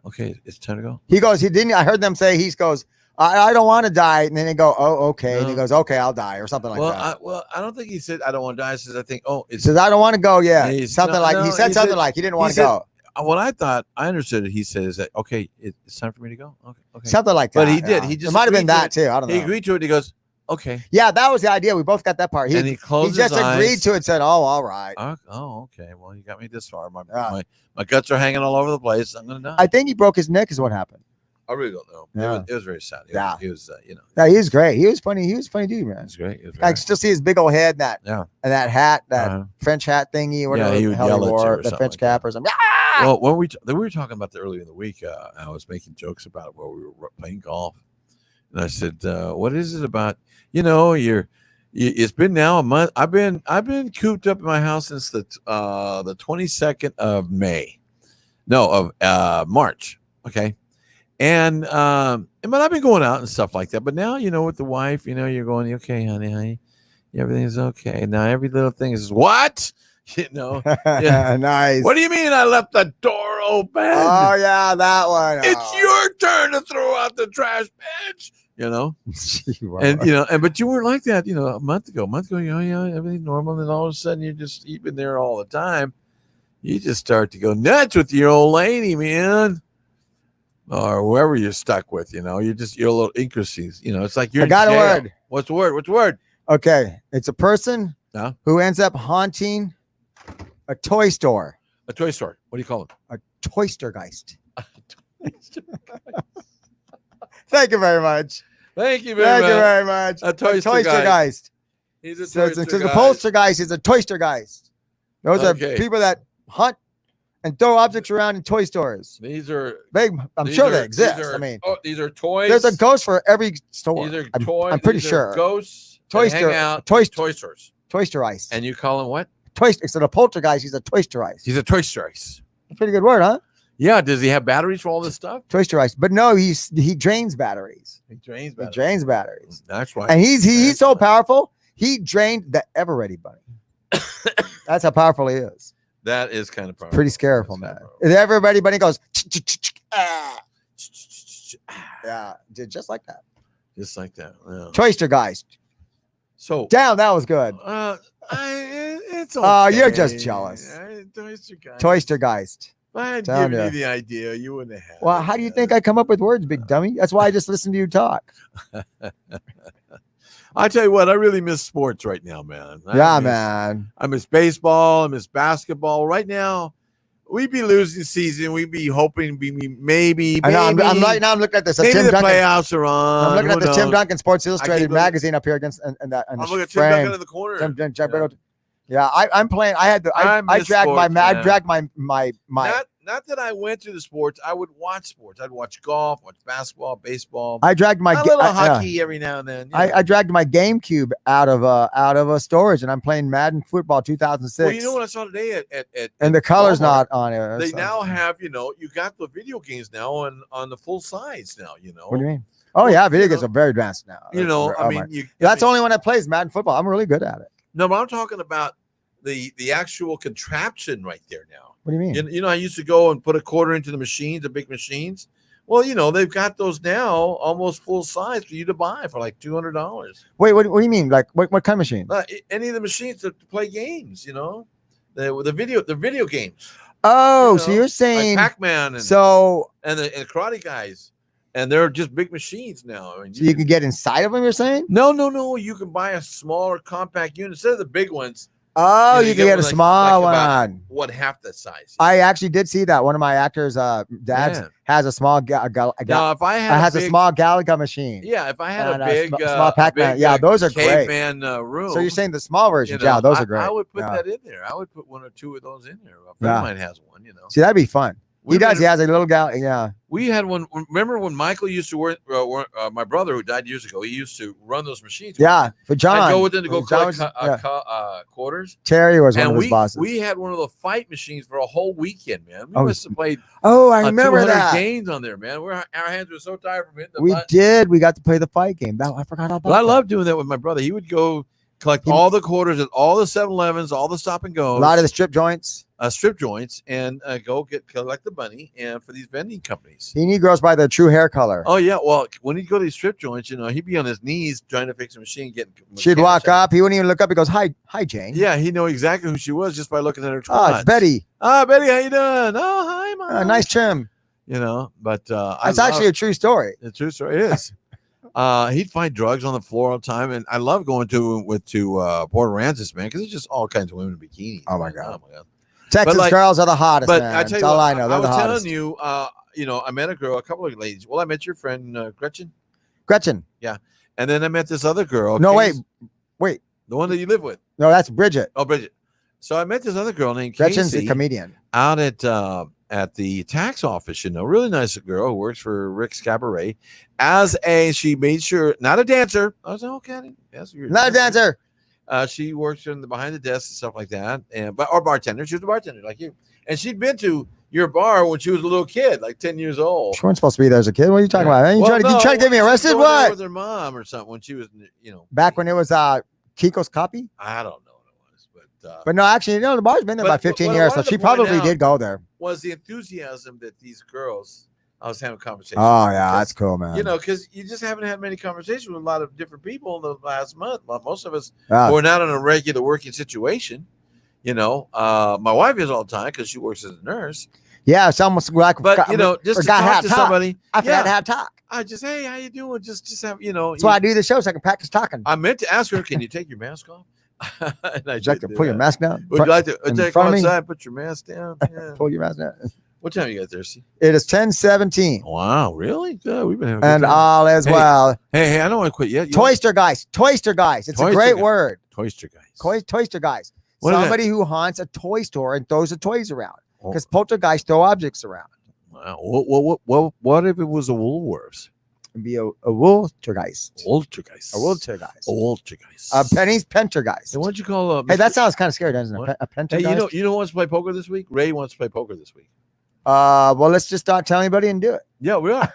Okay, it's time to go." He goes. He didn't. I heard them say. He goes, I don't want to die. And then they go, "Oh, okay." No. And he goes, "Okay, I'll die," or something like that. I don't think he said, "I don't want to die." He says, "I think, he says, I don't want to go." Yeah, something he said something said, like he didn't want to go. What I thought, I understood it. He said, "Is that okay? It's time for me to go." Okay. Something like that. But he did. He just it might have been that too. I don't know. He agreed to it. He goes, "Okay." Yeah, that was the idea. We both got that part. He closed his eyes. He just agreed to it. Said, "Oh, all right." Oh, okay. Well, you got me this far. My guts are hanging all over the place. I'm gonna die. I think he broke his neck. Is what happened. I really don't know. Yeah. It was very sad. He was Yeah, he was great. He was funny. He was funny dude, man. It was great. I can still see his big old head, and that hat, that French hat thingy, whatever he would the hell he wore, the French cap or something. Well, when we were talking about earlier in the week, I was making jokes about it while we were playing golf, and I said, "What is it about? It's been now a month. I've been cooped up in my house since the 22nd of May, of March. Okay." And but I've been going out and stuff like that. But now, with the wife, you're going, "Okay, honey, everything's okay." Now every little thing is what? Nice. What do you mean I left the door open? Oh yeah, that one. It's your turn to throw out the trash, bitch. But you weren't like that, a month ago. Everything's normal, and all of a sudden you've been there all the time. You just start to go nuts with your old lady, man. Or whoever you're stuck with, you're a little intricacies. It's like you're. I got a word. What's the word? What's the word? Okay, it's a person who ends up haunting a toy store. A toy store. What do you call it? A toystergeist. Thank you very much. Thank you very much. A toystergeist. He's a toystergeist. toystergeist. The poltergeist is a toystergeist. Those are people that hunt and throw objects around in toy stores. These are big. I'm sure they exist. These are toys. There's a ghost for every store. These are toys. I'm pretty sure. Ghosts. Toy stores. Toysterized. And you call him what? Instead of poltergeist, he's a toysterized. He's a toysterized. That's a pretty good word, huh? Yeah. Does he have batteries for all this stuff? Toysterized. But no, he drains batteries. He drains batteries. That's right. And he's so powerful. He drained the Ever-Ready bunny. That's how powerful he is. That is kind of powerful. Pretty scary, man. The Ever-Ready bunny goes, yeah, just like that. Just like that. Yeah. Toystergeist. So down, that was good. It's okay. Oh, you're just jealous. Toystergeist. Toystergeist. If I had given you the idea, you wouldn't have had it. Well, how do you think I come up with words, big dummy? That's why I just listen to you talk. I tell you what, I really miss sports right now, man. Man. I miss baseball. I miss basketball. Right now, we'd be losing season. We'd be hoping maybe. I know, I'm right now. I'm looking at this. Maybe the playoffs are on. I'm looking at the Tim Duncan Sports Illustrated magazine up here against and that. I'm looking at Tim Duncan in the corner. Yeah, I'm playing. I dragged my. Not that I went to the sports. I would watch sports. I'd watch golf, watch basketball, baseball. I dragged my a little hockey every now and then. I dragged my GameCube out of a storage, and I'm playing Madden Football 2006. Well, you know what I saw today at and the color's Walmart, not on it. They now have you got the video games now on the full size now. What do you mean? Oh yeah, video games are very advanced now. That's the only one that plays Madden Football. I'm really good at it. No, but I'm talking about the actual contraption right there now. What do you mean? I used to go and put a quarter into the machines, the big machines. Well, they've got those now almost full size for you to buy for like $200. Wait, what do you mean? Like what kind of machine? Any of the machines to play games, the video games. Oh, so you're saying like Pac-Man and the Karate Guys, and they're just big machines now. So you can get inside of them. You're saying? No. You can buy a smaller compact unit instead of the big ones. Oh, you can get a small one. What, half that size? I actually did see that. One of my actors' dads has a small now, if I had a small Galaga machine. Yeah, if I had a big small Pac-Man, those are great. Caveman room. So you're saying the small version? Yeah, those are great. I would put that in there. I would put one or two of those in there. A friend of mine has one. See, that'd be fun. He does. He has a little gal. Yeah. We had one. Remember when Michael used to work? My brother, who died years ago, he used to run those machines. Yeah. For John. I'd go with him to go John collect quarters. Terry was one And of his bosses. we had one of the fight machines for a whole weekend, man. We Oh, must have played. I remember 200 that. games on there, man. Our hands were so tired from hitting the We button. did. We got to play the fight game. I forgot about But I that. love doing that with my brother. He would go collect all the quarters at all the 7-Elevens, all the stop and goes, A lot of the strip joints. strip joints, and go collect the money and for these vending companies. He knew girls by their true hair color. Oh yeah, well when he'd go to these strip joints, he'd be on his knees trying to fix a machine, getting. She'd walk up. He wouldn't even look up. He goes, "Hi, Jane." Yeah, he knew exactly who she was just by looking at her. Oh, it's Betty. Betty, how you doing? Oh, hi, mom. Nice trim. But That's actually a true story. a true story. It is. He'd find drugs on the floor all the time, and I love going to Port Aransas, man, because it's just all kinds of women in bikinis. Oh my man. god. Oh my god. Texas girls are the hottest. But man. I tell you That's all what, I know. They're I was the hottest. telling you, I met a couple of ladies. Well, I met your friend Gretchen, Gretchen. and then I met this other girl. No, Casey, wait. the one that you live with. No, that's Bridget. Oh, Bridget. So I met this other girl named Gretchen's Casey a comedian. out at the tax office. Really nice girl who works for Rick's Cabaret. She made sure, not a dancer. I was like, okay, yes, you're Not a dancer. She works behind the desk and stuff like that, or bartender. She was a bartender like you, and she'd been to your bar when she was a little kid, like 10 years old. She wasn't supposed to be there as a kid. What are you talking about? You trying to get me arrested? She was going there What? with her mom or something when she was, Back when it was Kiko's Copy? I don't know what it was, But no, actually, the bar's been there But about 15 what I years, so wanted to she point probably out- did go there. was the enthusiasm that these girls. I was having a conversation. Oh with yeah, them, that's cool, man. because you just haven't had many conversations with a lot of different people in the last month. Well, most of us Yeah. who are not in a regular working situation. My wife is all the time because she works as a nurse. Yeah, it's almost like But just to talk to somebody, I forgot to have talk. I just, hey, how you doing? Just have, That's why I do the show, so I can practice talking. I meant to ask her, can you take your mask off? And I Would you like did to do pull your that. mask down? Would you like to in take front of me? outside, put your mask down? Yeah. Pull your mask down. What time you guys thirsty? It is 10:17, Wow, really? Good. We've been having a good and time. all as Hey, well. Hey, I don't want to quit yet. You Toyster guys. It's Toyster a great guy. word. Toyster guys. Toyster guys. What is that? Somebody who haunts a toy store and throws the toys around. Oh. Because poltergeists throw objects around. Wow. What if it was a Woolworths? It'd be a Wooltergeist. Poltergeist. A Wooltergeist. Poltergeist. Penny's Pentergeist. So why'd you call? Hey, that sounds kind of scary, doesn't it? What? A Hey, Pentergeist. you know who wants to play poker this week? Ray wants to play poker this week. Well, let's just not tell anybody and do it. Yeah, we are.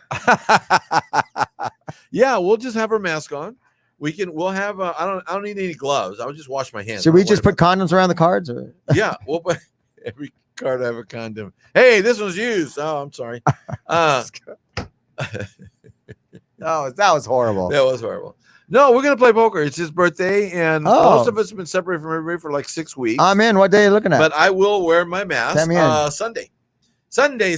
Yeah, we'll just have our mask on. We'll have. I don't need any gloves. I'll just wash my hands. Should we just put condoms around the cards? Or? Yeah, we'll put every card have a condom. Hey, this one's used. Oh, I'm sorry. Oh, that was horrible. That was horrible. No, we're gonna play poker. It's his birthday, and Oh. most of us have been separated from everybody for like 6 weeks. I'm in. What day are you looking at? But I will wear my mask. Let me in. Sunday. Sunday.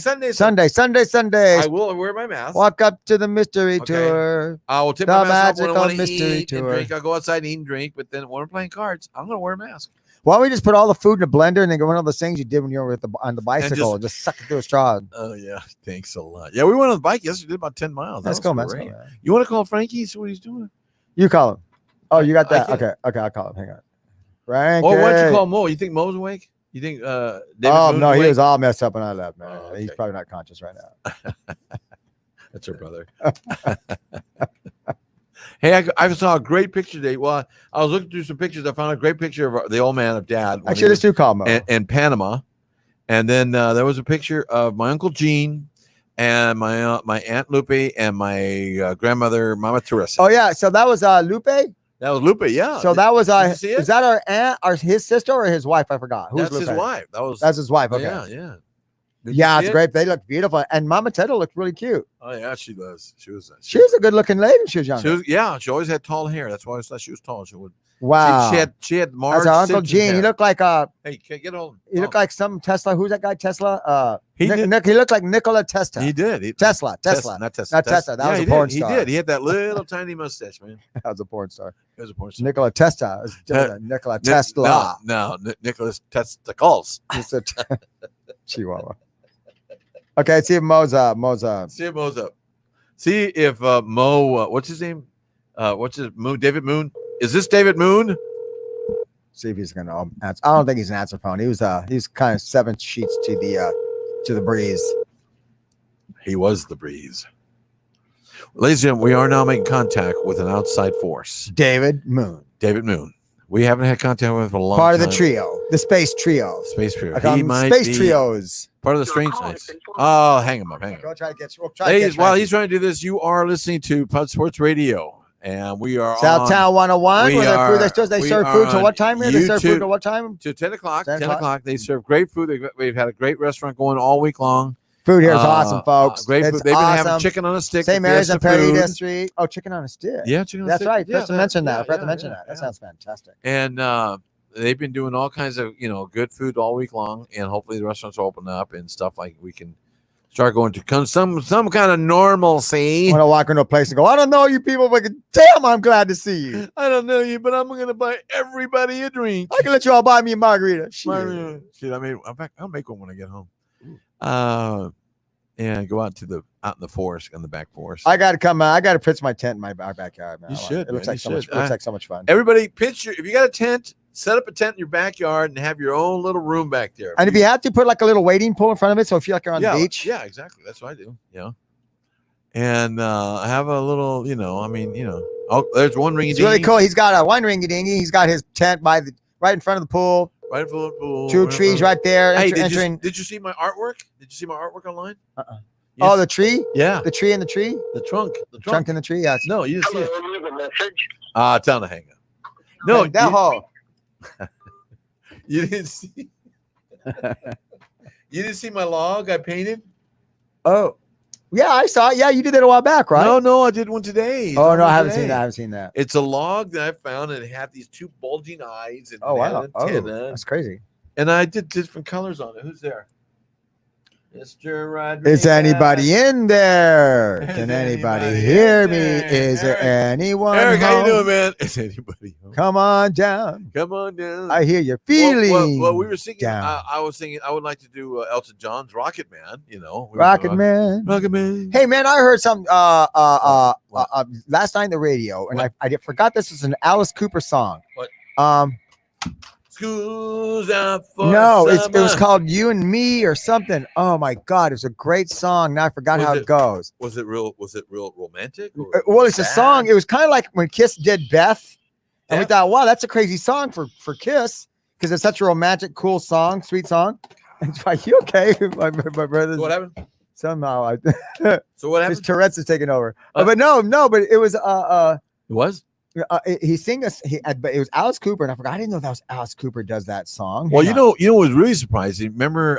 I will wear my mask. Walk up to the mystery Okay. tour. I will tip The my mask up when I magical want to mystery eat and tour. drink. I'll go outside and eat and drink. But then when we're playing cards, I'm gonna wear a mask. Why don't we just put all the food in a blender and then go one of those things you did when you were on the bicycle and just suck it through a straw? Oh yeah, thanks a lot. Yeah, we went on the bike yesterday, did about 10 miles. That Let's was go, man. great. You want to call Frankie? See what he's doing? You call him. Oh, you got I that? can't. Okay, I'll call him. Hang on. Frankie. Or why don't you call Mo? You think Mo's awake? You think David Oh Moon's no, he awake? was all messed up when I left, man. Oh, He's okay. probably not conscious right now. That's her brother. Hey, I saw a great picture today. Well, I was looking through some pictures. I found a great picture of the old man of Dad when he Actually, was let's do call Mo. in Panama, and then there was a picture of my uncle Gene and my aunt Lupe and my grandmother Mama Teresa. Oh yeah, so that was Lupe. That was Lupe. Yeah. So that was Did you see it? is that our aunt or his sister or his wife? I forgot. Who's That's his Lupe? wife. That was. That's his wife. Oh, Okay. yeah. Did you Yeah, see it's it? great. They look beautiful, and Mama Teta looked really cute. Oh yeah, she was. She was. She was a good-looking lady when she was younger. She was. Yeah, she always had tall hair. That's why I thought she was tall. She would. Wow. She had Marge. That's our Uncle Simpson's Gene. hair. He looked like Hey, can't get old. he looked like some Tesla. Who's that guy? Tesla. He did. He looked like Nikola Tesla. He did. Tesla. Not Tesla. Not Tesla. That was he a porn did. star. He did. He had that little tiny mustache, man. That was a porn star. It was a porn star. Nikola Tesla. It was Nikola Tesla. No, Nicholas Testicles. It's a Chihuahua. Okay, let's see if Mo's See if Mo's up. See if Mo. What's his name? What's his Moon? David Moon. Is this David Moon? see if he's gonna answer. I don't think he's an answer phone. He was kind of 7 sheets to to the breeze. He was the breeze. Ladies and gentlemen, we are now making contact with an outside force. David Moon. David Moon. We haven't had contact with him for a long Part time. of the trio. The space trio. Space trio. I call He them might space be trios. part of the strange nights. Oh, hang him up. Hang him We'll up. try to get you. We'll try Ladies, to get while back. he's trying to do this, you are listening to Pub Sports Radio. And we are on Southtown 101. we Where they are- they we serve are food till on what time? Here? They serve food YouTube. till what time? to 10 o'clock. 10 10 o'clock. They serve great food. We've had a great restaurant going all week long. Food here is awesome, folks. Great It's food. They've been having awesome. chicken on a stick. Same at areas in Fiesta Perita Food. Street. Oh, chicken on a stick. Yeah, chicken on a That's stick. right. Yeah, Preston mentioned that. I forgot to yeah, mention yeah, that. That yeah. sounds fantastic. And they've been doing all kinds of good food all week long, and hopefully the restaurants will open up and stuff like we can start going to some kind of normalcy. I want to walk into a place and go, I don't know you people, but damn, I'm glad to see you. I don't know you, but I'm gonna buy everybody a drink. I can let you all buy me a margarita. Shit. Shit, I mean, I'll make one when I get home. And go out in the forest, in the back forest. I got to come out. I got to pitch my tent in our backyard, man. You I like should, It looks man, like you so much. should. Looks like so much fun. Everybody, if you got a tent, set up a tent in your backyard and have your own little room back there. And if you have to, put like a little wading pool in front of it, so if you feel like you're on the beach. Yeah, exactly. That's what I do. Yeah. And have a little, oh, there's one ring. It's really cool. He's got a one ringy dingy. He's got his tent right in front of the pool. Right in front of the pool. Two trees right there. Hey, entering. did you see my artwork? Did you see my artwork online? Uh-uh. Yes. Oh, the tree? Yeah. The tree in the tree? The trunk. Trunk in the tree? Yes. No, you didn't see it. Leave a message. Tell him to hang up. No, that hole. you didn't see. You didn't see my log I painted? Oh, yeah, I saw it. Yeah, you did that a while back, right? No, I did one today. Oh, no, I haven't seen that. I haven't seen that. It's a log that I found, and it had these two bulging eyes. And Oh, it had wow. an Oh, antenna, that's crazy. and I did different colors on it. Who's there? Mr. Rodriguez. Is anybody in there? Is Can anybody anybody hear in me? there? Is there Eric. anyone Eric, how you home? doing, man? Is anybody home? Come on down. Come on down. I hear your feeling. Well, we were singing. down. I was singing. I would like to do Elton John's "Rocket Man." Rocket Man. Rocket Man. Hey man, I heard some What? last night on the radio, and What? I forgot this is an Alice Cooper song. What? School's out for No, it was summer. called "You and Me" or something. Oh my god, it was a great song. Now I forgot Was how it- it goes. Was it real romantic? or Well, it's a sad? song. It was kind of like when Kiss did Beth, and we Yeah. thought, wow, that's a crazy song for Kiss because it's such a romantic, cool song, sweet song. It's like, you okay? My brother's So what happened? somehow So what his happened? Tourette's is taking over. Uh, But no, but it was It was. he sing us. But it was Alice Cooper, and I forgot. I didn't know that was Alice Cooper does that song. Well, Hang you on. know what was really surprising. Remember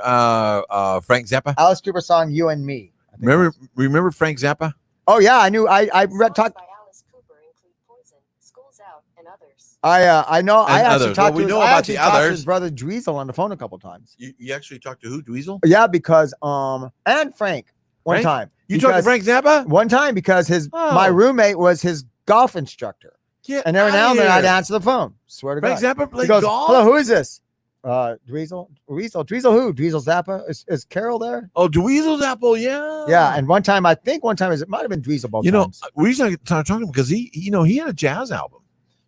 Frank Zappa? Alice Cooper song "You and Me." I think Remember Frank Zappa? Oh yeah, I knew. I read talk. by Alice Cooper include Poison, School's Out, and others. I know. I And actually others. talked Well, to we his, know I about actually the talked to others. his brother Dweezil on the phone a couple times. You actually talked to who? Dweezil? Yeah, because and Frank one Frank? time. You talked to Because- Frank Zappa? One time because my Oh. roommate was his golf instructor, Get and every outta now and then I'd here. answer the phone. Swear to Frank God. Zappa He played goes, golf. "Hello, who is this? Dweezil who? Dweezil Zappa? Is Carol there?" Oh, Dweezil's Apple, yeah. Yeah, and one time it might have been Dweezil both times. The reason I started talking to him because he had a jazz album.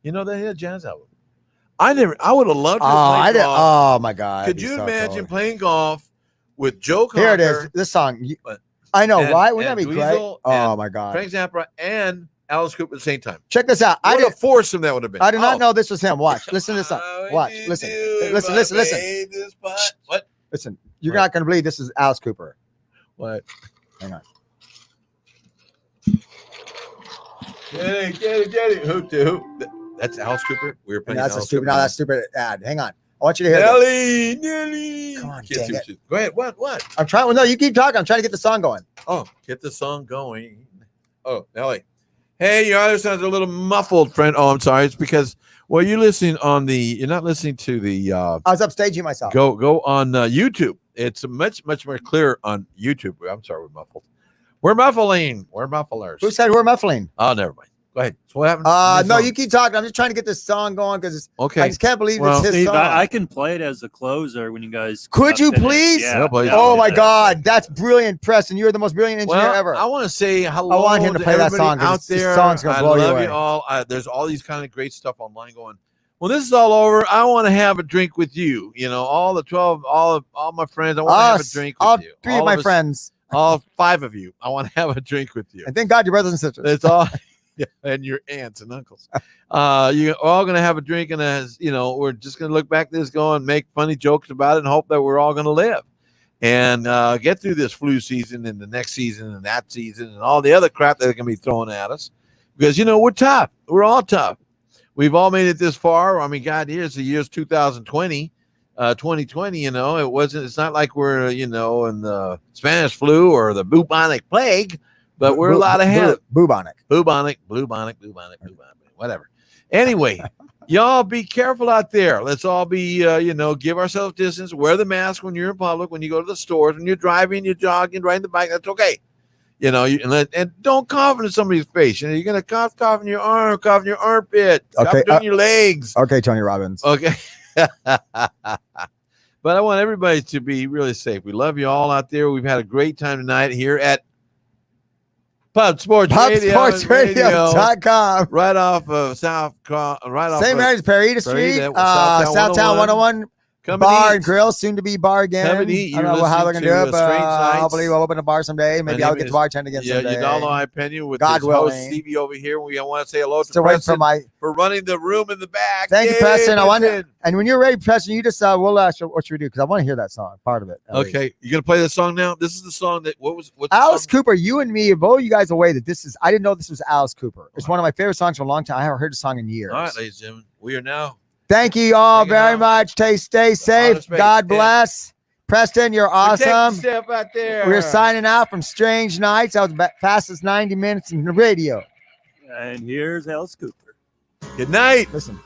You know that he had a jazz album. I would have loved to play golf. Oh my God! Could it'd be you so imagine cool. playing golf with Joe Cocker, Here it is. This song. What? I know, And- right? Wouldn't that and be great? Dweezil Oh and my God! Frank Zappa, and Alice Cooper at the same time? Check this out. What a foursome that would have been. I did not Oh. know this was him. Watch. Listen to this song. Watch. Listen. Listen. What? Listen. You're What? not going to believe this is Alice Cooper. What? Hang on. Get it. Who? That's Alice Cooper. We were And playing. that's a Alice stupid. Cooper. No, that's stupid ad. Hang on. I want you to hear this. Nelly. Come on, Get dang to it. Go ahead. What? I'm trying. Well, no, you keep talking. I'm trying to get the song going. Oh, get the song going. Oh, Nelly. Hey, your other sounds a little muffled, friend. Oh, I'm sorry. It's because you're not listening to the I was upstaging myself. go on YouTube. It's much more clear on YouTube. I'm sorry, we're muffled. We're muffling. We're mufflers. Who said we're muffling? Oh, never mind. Go ahead. So what happened? in this No, song? you keep talking. I'm just trying to get this song going because I Okay. just can't believe Well, it's his Steve, song. I can play it as the closer when you guys. Could you finish. please? Yeah, please. Oh my yeah. God, that's brilliant, Preston. You're the most brilliant engineer Well, ever. I want to say hello. I want him to play that everybody song 'cause out this there. song's gonna blow I you love away. you all. There's all these kind of great stuff online going. when this is all over, I want to have a drink with you. You know, all the 12, all my friends. I want to have a drink with all you. 3 all of my us, friends. all 5 of you. I want to have a drink with you. And thank God your brothers and sisters. It's all, yeah, and your aunts and uncles. You're all gonna have a drink, and as you know, we're just gonna look back at this, go and make funny jokes about it, and hope that we're all gonna live and get through this flu season and the next season and that season and all the other crap that can be thrown at us. Because you know we're tough. We're all tough. We've all made it this far. I mean, God, here's the year's 2020. 2020, you know, it's not like we're, you know, in the Spanish flu or the bubonic plague, but we're a lot ahead. Bubonic, whatever. Anyway, y'all be careful out there. Let's all be, you know, give ourselves distance, wear the mask when you're in public, when you go to the stores, when you're driving, you're jogging, riding the bike, that's okay. You know, and don't cough into somebody's face. You know, you're going to cough in your arm, cough in your armpit, cough in your legs. Okay, Tony Robbins. Okay. But I want everybody to be really safe. We love you all out there. We've had a great time tonight here at PubSportsRadio.com. Right off of Same as Parita Street, Southtown 101 Bar and Grill, soon to be bar again. Come and eat. I don't know how they're going to do it, but I believe I'll open a bar someday. Maybe I'll get to bartend again someday. Yeah, Udalo Ipenu with God his host willing. Stevie over here. We want to say hello to Still waiting Preston for running the room in the back. Thank you, Preston. I Preston. wonder, and when you're ready, Preston, you just we'll what should we do? Because I want to hear that song, part of it. Okay, you gonna play the song now? This is the song that what's Alice Cooper. You and me, both you guys away that this is. I didn't know this was Alice Cooper. It's one of my favorite songs for a long time. I haven't heard the song in years. All right, ladies and gentlemen, we are now. Thank you all very much. Stay safe. God bless. Preston, you're awesome. Step out there. We're signing out from Strange Nights. That was the fastest 90 minutes in the radio. And here's Alice Cooper. Good night. Listen.